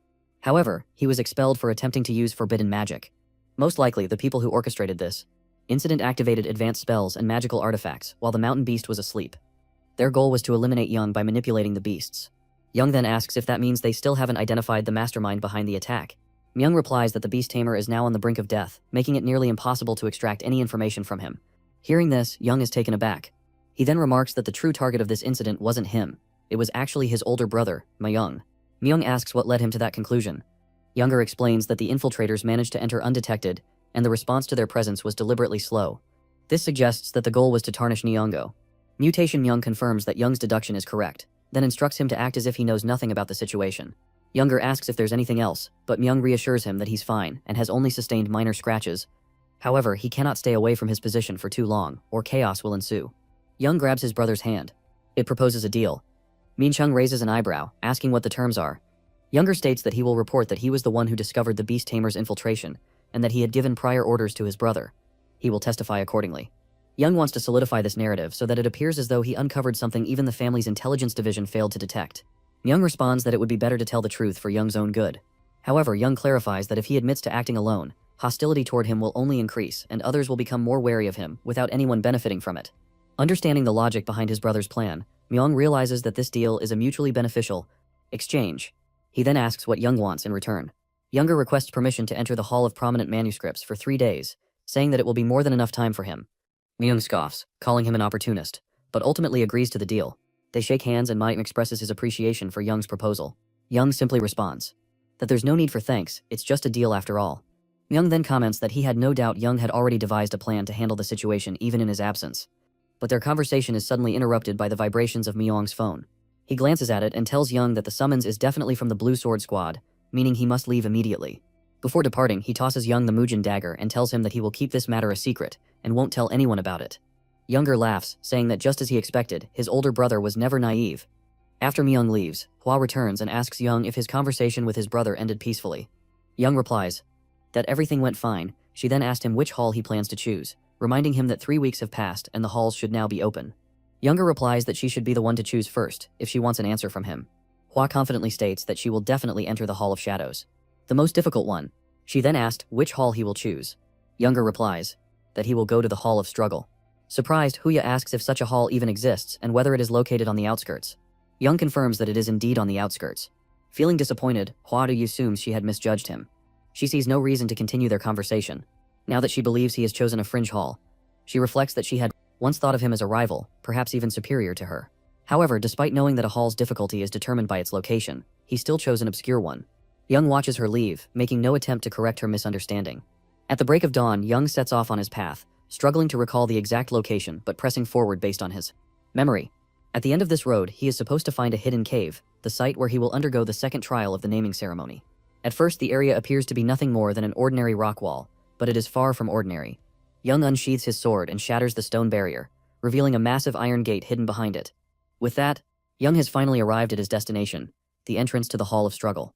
However, he was expelled for attempting to use forbidden magic. Most likely, the people who orchestrated this incident activated advanced spells and magical artifacts while the mountain beast was asleep. Their goal was to eliminate Young by manipulating the beasts. Young then asks if that means they still haven't identified the mastermind behind the attack. Myung replies that the beast tamer is now on the brink of death, making it nearly impossible to extract any information from him. Hearing this, Young is taken aback. He then remarks that the true target of this incident wasn't him. It was actually his older brother, Myung. Myung asks what led him to that conclusion. Younger explains that the infiltrators managed to enter undetected, and the response to their presence was deliberately slow. This suggests that the goal was to tarnish Nyong'o. Mutation Myung confirms that Young's deduction is correct, then instructs him to act as if he knows nothing about the situation. Younger asks if there's anything else, but Myung reassures him that he's fine and has only sustained minor scratches. However, he cannot stay away from his position for too long, or chaos will ensue. Young grabs his brother's hand. It proposes a deal. Minchung raises an eyebrow, asking what the terms are. Younger states that he will report that he was the one who discovered the beast tamer's infiltration, and that he had given prior orders to his brother. He will testify accordingly. Young wants to solidify this narrative so that it appears as though he uncovered something even the family's intelligence division failed to detect. Young responds that it would be better to tell the truth for Young's own good. However, Young clarifies that if he admits to acting alone, hostility toward him will only increase and others will become more wary of him without anyone benefiting from it. Understanding the logic behind his brother's plan, Myung realizes that this deal is a mutually beneficial exchange. He then asks what Young wants in return. Younger requests permission to enter the Hall of Prominent Manuscripts for 3 days, saying that it will be more than enough time for him. Myung scoffs, calling him an opportunist, but ultimately agrees to the deal. They shake hands and Myung expresses his appreciation for Young's proposal. Young simply responds that there's no need for thanks, it's just a deal after all. Myung then comments that he had no doubt Young had already devised a plan to handle the situation even in his absence. But their conversation is suddenly interrupted by the vibrations of Myung's phone. He glances at it and tells Young that the summons is definitely from the Blue Sword Squad, meaning he must leave immediately. Before departing, he tosses Young the Mujin dagger and tells him that he will keep this matter a secret and won't tell anyone about it. Younger laughs, saying that just as he expected, his older brother was never naive. After Myung leaves, Hua returns and asks Young if his conversation with his brother ended peacefully. Young replies that everything went fine, she then asked him which hall he plans to choose, reminding him that 3 weeks have passed and the halls should now be open. Younger replies that she should be the one to choose first, if she wants an answer from him. Hua confidently states that she will definitely enter the Hall of Shadows, the most difficult one. She then asked which hall he will choose. Younger replies that he will go to the Hall of Struggle. Surprised, Huya asks if such a hall even exists and whether it is located on the outskirts. Young confirms that it is indeed on the outskirts. Feeling disappointed, Hua assumes she had misjudged him. She sees no reason to continue their conversation. Now that she believes he has chosen a fringe hall, she reflects that she had once thought of him as a rival, perhaps even superior to her. However, despite knowing that a hall's difficulty is determined by its location, he still chose an obscure one. Young watches her leave, making no attempt to correct her misunderstanding. At the break of dawn, Young sets off on his path, struggling to recall the exact location but pressing forward based on his memory. At the end of this road, he is supposed to find a hidden cave, the site where he will undergo the second trial of the naming ceremony. At first, the area appears to be nothing more than an ordinary rock wall, but it is far from ordinary. Young unsheathes his sword and shatters the stone barrier, revealing a massive iron gate hidden behind it. With that, Young has finally arrived at his destination, the entrance to the Hall of Struggle.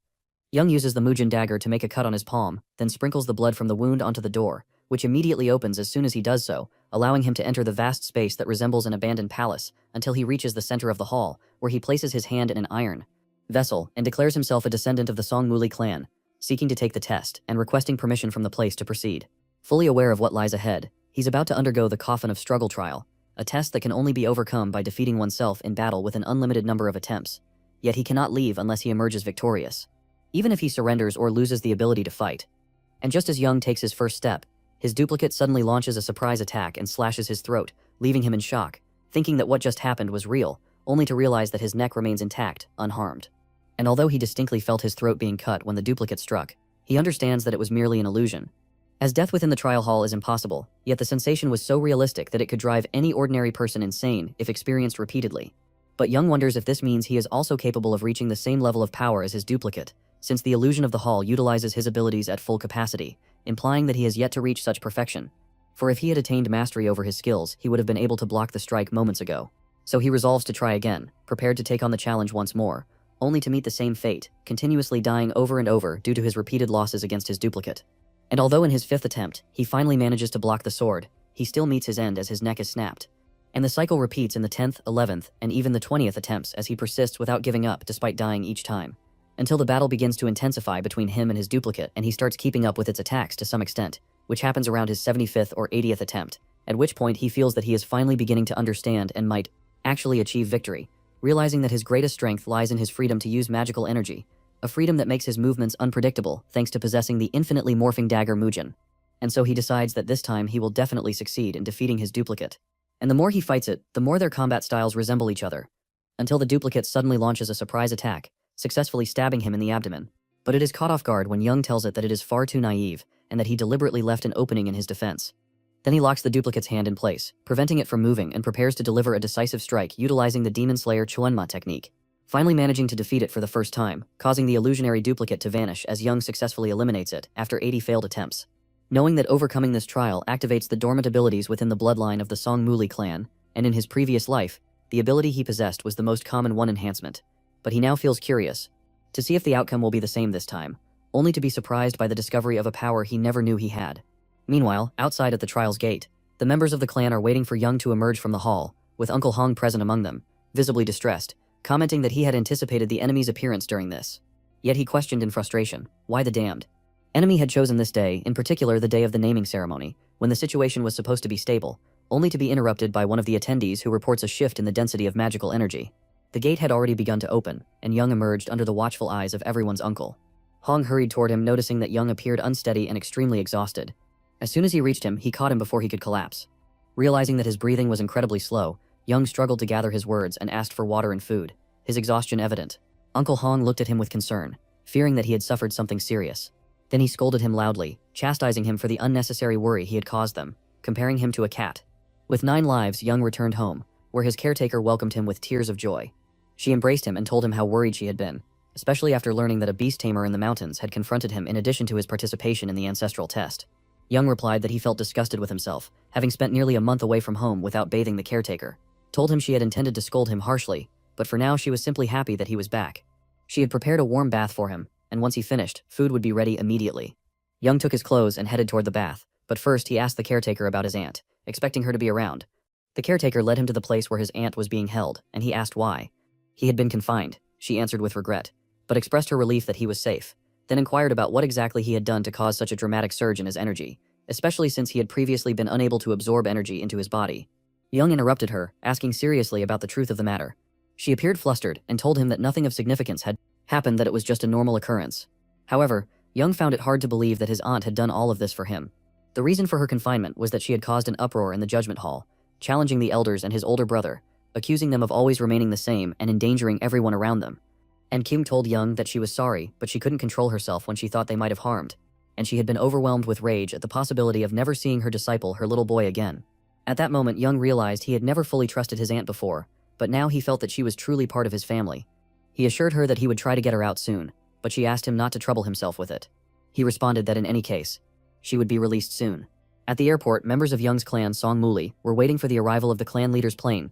Young uses the Mujin dagger to make a cut on his palm, then sprinkles the blood from the wound onto the door, which immediately opens as soon as he does so, allowing him to enter the vast space that resembles an abandoned palace, until he reaches the center of the hall, where he places his hand in an iron vessel and declares himself a descendant of the Songmuli clan, seeking to take the test and requesting permission from the place to proceed. Fully aware of what lies ahead, he's about to undergo the Coffin of Struggle trial, a test that can only be overcome by defeating oneself in battle with an unlimited number of attempts. Yet he cannot leave unless he emerges victorious, even if he surrenders or loses the ability to fight. And just as Young takes his first step, his duplicate suddenly launches a surprise attack and slashes his throat, leaving him in shock, thinking that what just happened was real, only to realize that his neck remains intact, unharmed. And although he distinctly felt his throat being cut when the duplicate struck, he understands that it was merely an illusion. As death within the trial hall is impossible, yet the sensation was so realistic that it could drive any ordinary person insane if experienced repeatedly. But Young wonders if this means he is also capable of reaching the same level of power as his duplicate, since the illusion of the hall utilizes his abilities at full capacity, implying that he has yet to reach such perfection. For if he had attained mastery over his skills, he would have been able to block the strike moments ago. So he resolves to try again, prepared to take on the challenge once more, only to meet the same fate, continuously dying over and over due to his repeated losses against his duplicate. And although in his 5th attempt, he finally manages to block the sword, he still meets his end as his neck is snapped. And the cycle repeats in the 10th, 11th, and even the 20th attempts as he persists without giving up despite dying each time, until the battle begins to intensify between him and his duplicate and he starts keeping up with its attacks to some extent, which happens around his 75th or 80th attempt, at which point he feels that he is finally beginning to understand and might actually achieve victory, realizing that his greatest strength lies in his freedom to use magical energy, a freedom that makes his movements unpredictable thanks to possessing the infinitely morphing dagger Mujin. And so he decides that this time he will definitely succeed in defeating his duplicate. And the more he fights it, the more their combat styles resemble each other, until the duplicate suddenly launches a surprise attack, successfully stabbing him in the abdomen. But it is caught off guard when Young tells it that it is far too naive, and that he deliberately left an opening in his defense. Then he locks the duplicate's hand in place, preventing it from moving, and prepares to deliver a decisive strike utilizing the Demon Slayer Chuanma technique, finally managing to defeat it for the first time, causing the illusionary duplicate to vanish as Young successfully eliminates it after 80 failed attempts. Knowing that overcoming this trial activates the dormant abilities within the bloodline of the Songmuli clan, and in his previous life, the ability he possessed was the most common one enhancement. But he now feels curious to see if the outcome will be the same this time, only to be surprised by the discovery of a power he never knew he had. Meanwhile, outside at the trial's gate, the members of the clan are waiting for Young to emerge from the hall, with Uncle Hong present among them, visibly distressed, commenting that he had anticipated the enemy's appearance during this. Yet he questioned in frustration, why the damned enemy had chosen this day, in particular the day of the naming ceremony, when the situation was supposed to be stable, only to be interrupted by one of the attendees who reports a shift in the density of magical energy. The gate had already begun to open, and Young emerged under the watchful eyes of everyone's uncle. Hong hurried toward him, noticing that Young appeared unsteady and extremely exhausted. As soon as he reached him, he caught him before he could collapse. Realizing that his breathing was incredibly slow, Young struggled to gather his words and asked for water and food, his exhaustion evident. Uncle Hong looked at him with concern, fearing that he had suffered something serious. Then he scolded him loudly, chastising him for the unnecessary worry he had caused them, comparing him to a cat. With 9 lives, Young returned home, where his caretaker welcomed him with tears of joy. She embraced him and told him how worried she had been, especially after learning that a beast tamer in the mountains had confronted him in addition to his participation in the ancestral test. Young replied that he felt disgusted with himself, having spent nearly a month away from home without bathing the caretaker. Told him she had intended to scold him harshly, but for now she was simply happy that he was back. She had prepared a warm bath for him, and once he finished, food would be ready immediately. Young took his clothes and headed toward the bath, but first he asked the caretaker about his aunt, expecting her to be around. The caretaker led him to the place where his aunt was being held, and he asked why. He had been confined, she answered with regret, but expressed her relief that he was safe, then inquired about what exactly he had done to cause such a dramatic surge in his energy, especially since he had previously been unable to absorb energy into his body. Young interrupted her, asking seriously about the truth of the matter. She appeared flustered and told him that nothing of significance had happened, that it was just a normal occurrence. However, Young found it hard to believe that his aunt had done all of this for him. The reason for her confinement was that she had caused an uproar in the judgment hall, challenging the elders and his older brother, accusing them of always remaining the same and endangering everyone around them. And Kim told Young that she was sorry, but she couldn't control herself when she thought they might have harmed, and she had been overwhelmed with rage at the possibility of never seeing her disciple, her little boy, again. At that moment, Young realized he had never fully trusted his aunt before, but now he felt that she was truly part of his family. He assured her that he would try to get her out soon, but she asked him not to trouble himself with it. He responded that in any case, she would be released soon. At the airport, members of Young's clan, Song Muli, were waiting for the arrival of the clan leader's plane.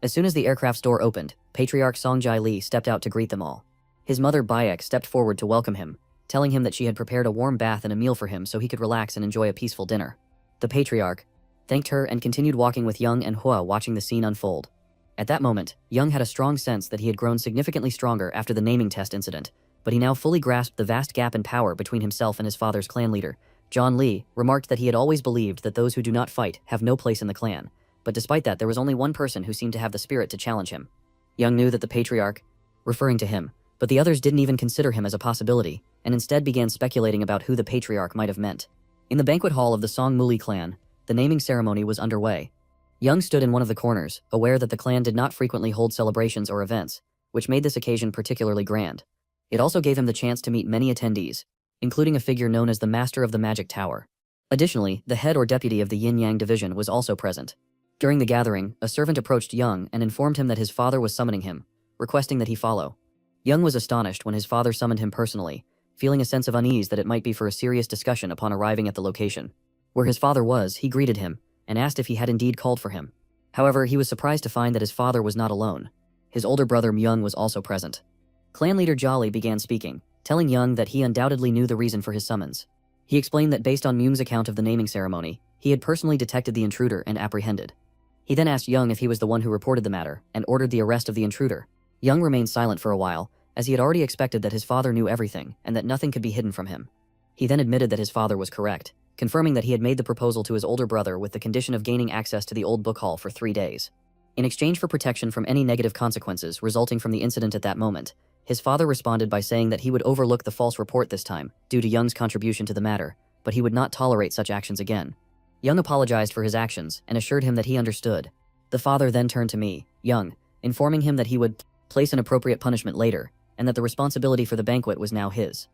As soon as the aircraft's door opened, Patriarch Song Jai Lee stepped out to greet them all. His mother Bayek stepped forward to welcome him, telling him that she had prepared a warm bath and a meal for him so he could relax and enjoy a peaceful dinner. The patriarch thanked her and continued walking with Young and Hua, watching the scene unfold. At that moment, Young had a strong sense that he had grown significantly stronger after the naming test incident, but he now fully grasped the vast gap in power between himself and his father's clan leader. John Lee remarked that he had always believed that those who do not fight have no place in the clan, but despite that, there was only one person who seemed to have the spirit to challenge him. Young knew that the patriarch, referring to him, but the others didn't even consider him as a possibility, and instead began speculating about who the patriarch might have meant. In the banquet hall of the Song Muli clan, the naming ceremony was underway. Young stood in one of the corners, aware that the clan did not frequently hold celebrations or events, which made this occasion particularly grand. It also gave him the chance to meet many attendees, including a figure known as the Master of the Magic Tower. Additionally, the head or deputy of the Yin-Yang division was also present. During the gathering, a servant approached Young and informed him that his father was summoning him, requesting that he follow. Young was astonished when his father summoned him personally, feeling a sense of unease that it might be for a serious discussion upon arriving at the location. Where his father was, he greeted him, and asked if he had indeed called for him. However, he was surprised to find that his father was not alone. His older brother Myung was also present. Clan leader Jolly began speaking, telling Young that he undoubtedly knew the reason for his summons. He explained that based on Myung's account of the naming ceremony, he had personally detected the intruder and apprehended. He then asked Young if he was the one who reported the matter, and ordered the arrest of the intruder. Young remained silent for a while, as he had already expected that his father knew everything and that nothing could be hidden from him. He then admitted that his father was correct, confirming that he had made the proposal to his older brother with the condition of gaining access to the old book hall for 3 days. In exchange for protection from any negative consequences resulting from the incident at that moment, his father responded by saying that he would overlook the false report this time, due to Young's contribution to the matter, but he would not tolerate such actions again. Young apologized for his actions and assured him that he understood. The father then turned to me, Young, informing him that he would place an appropriate punishment later, and that the responsibility for the banquet was now his.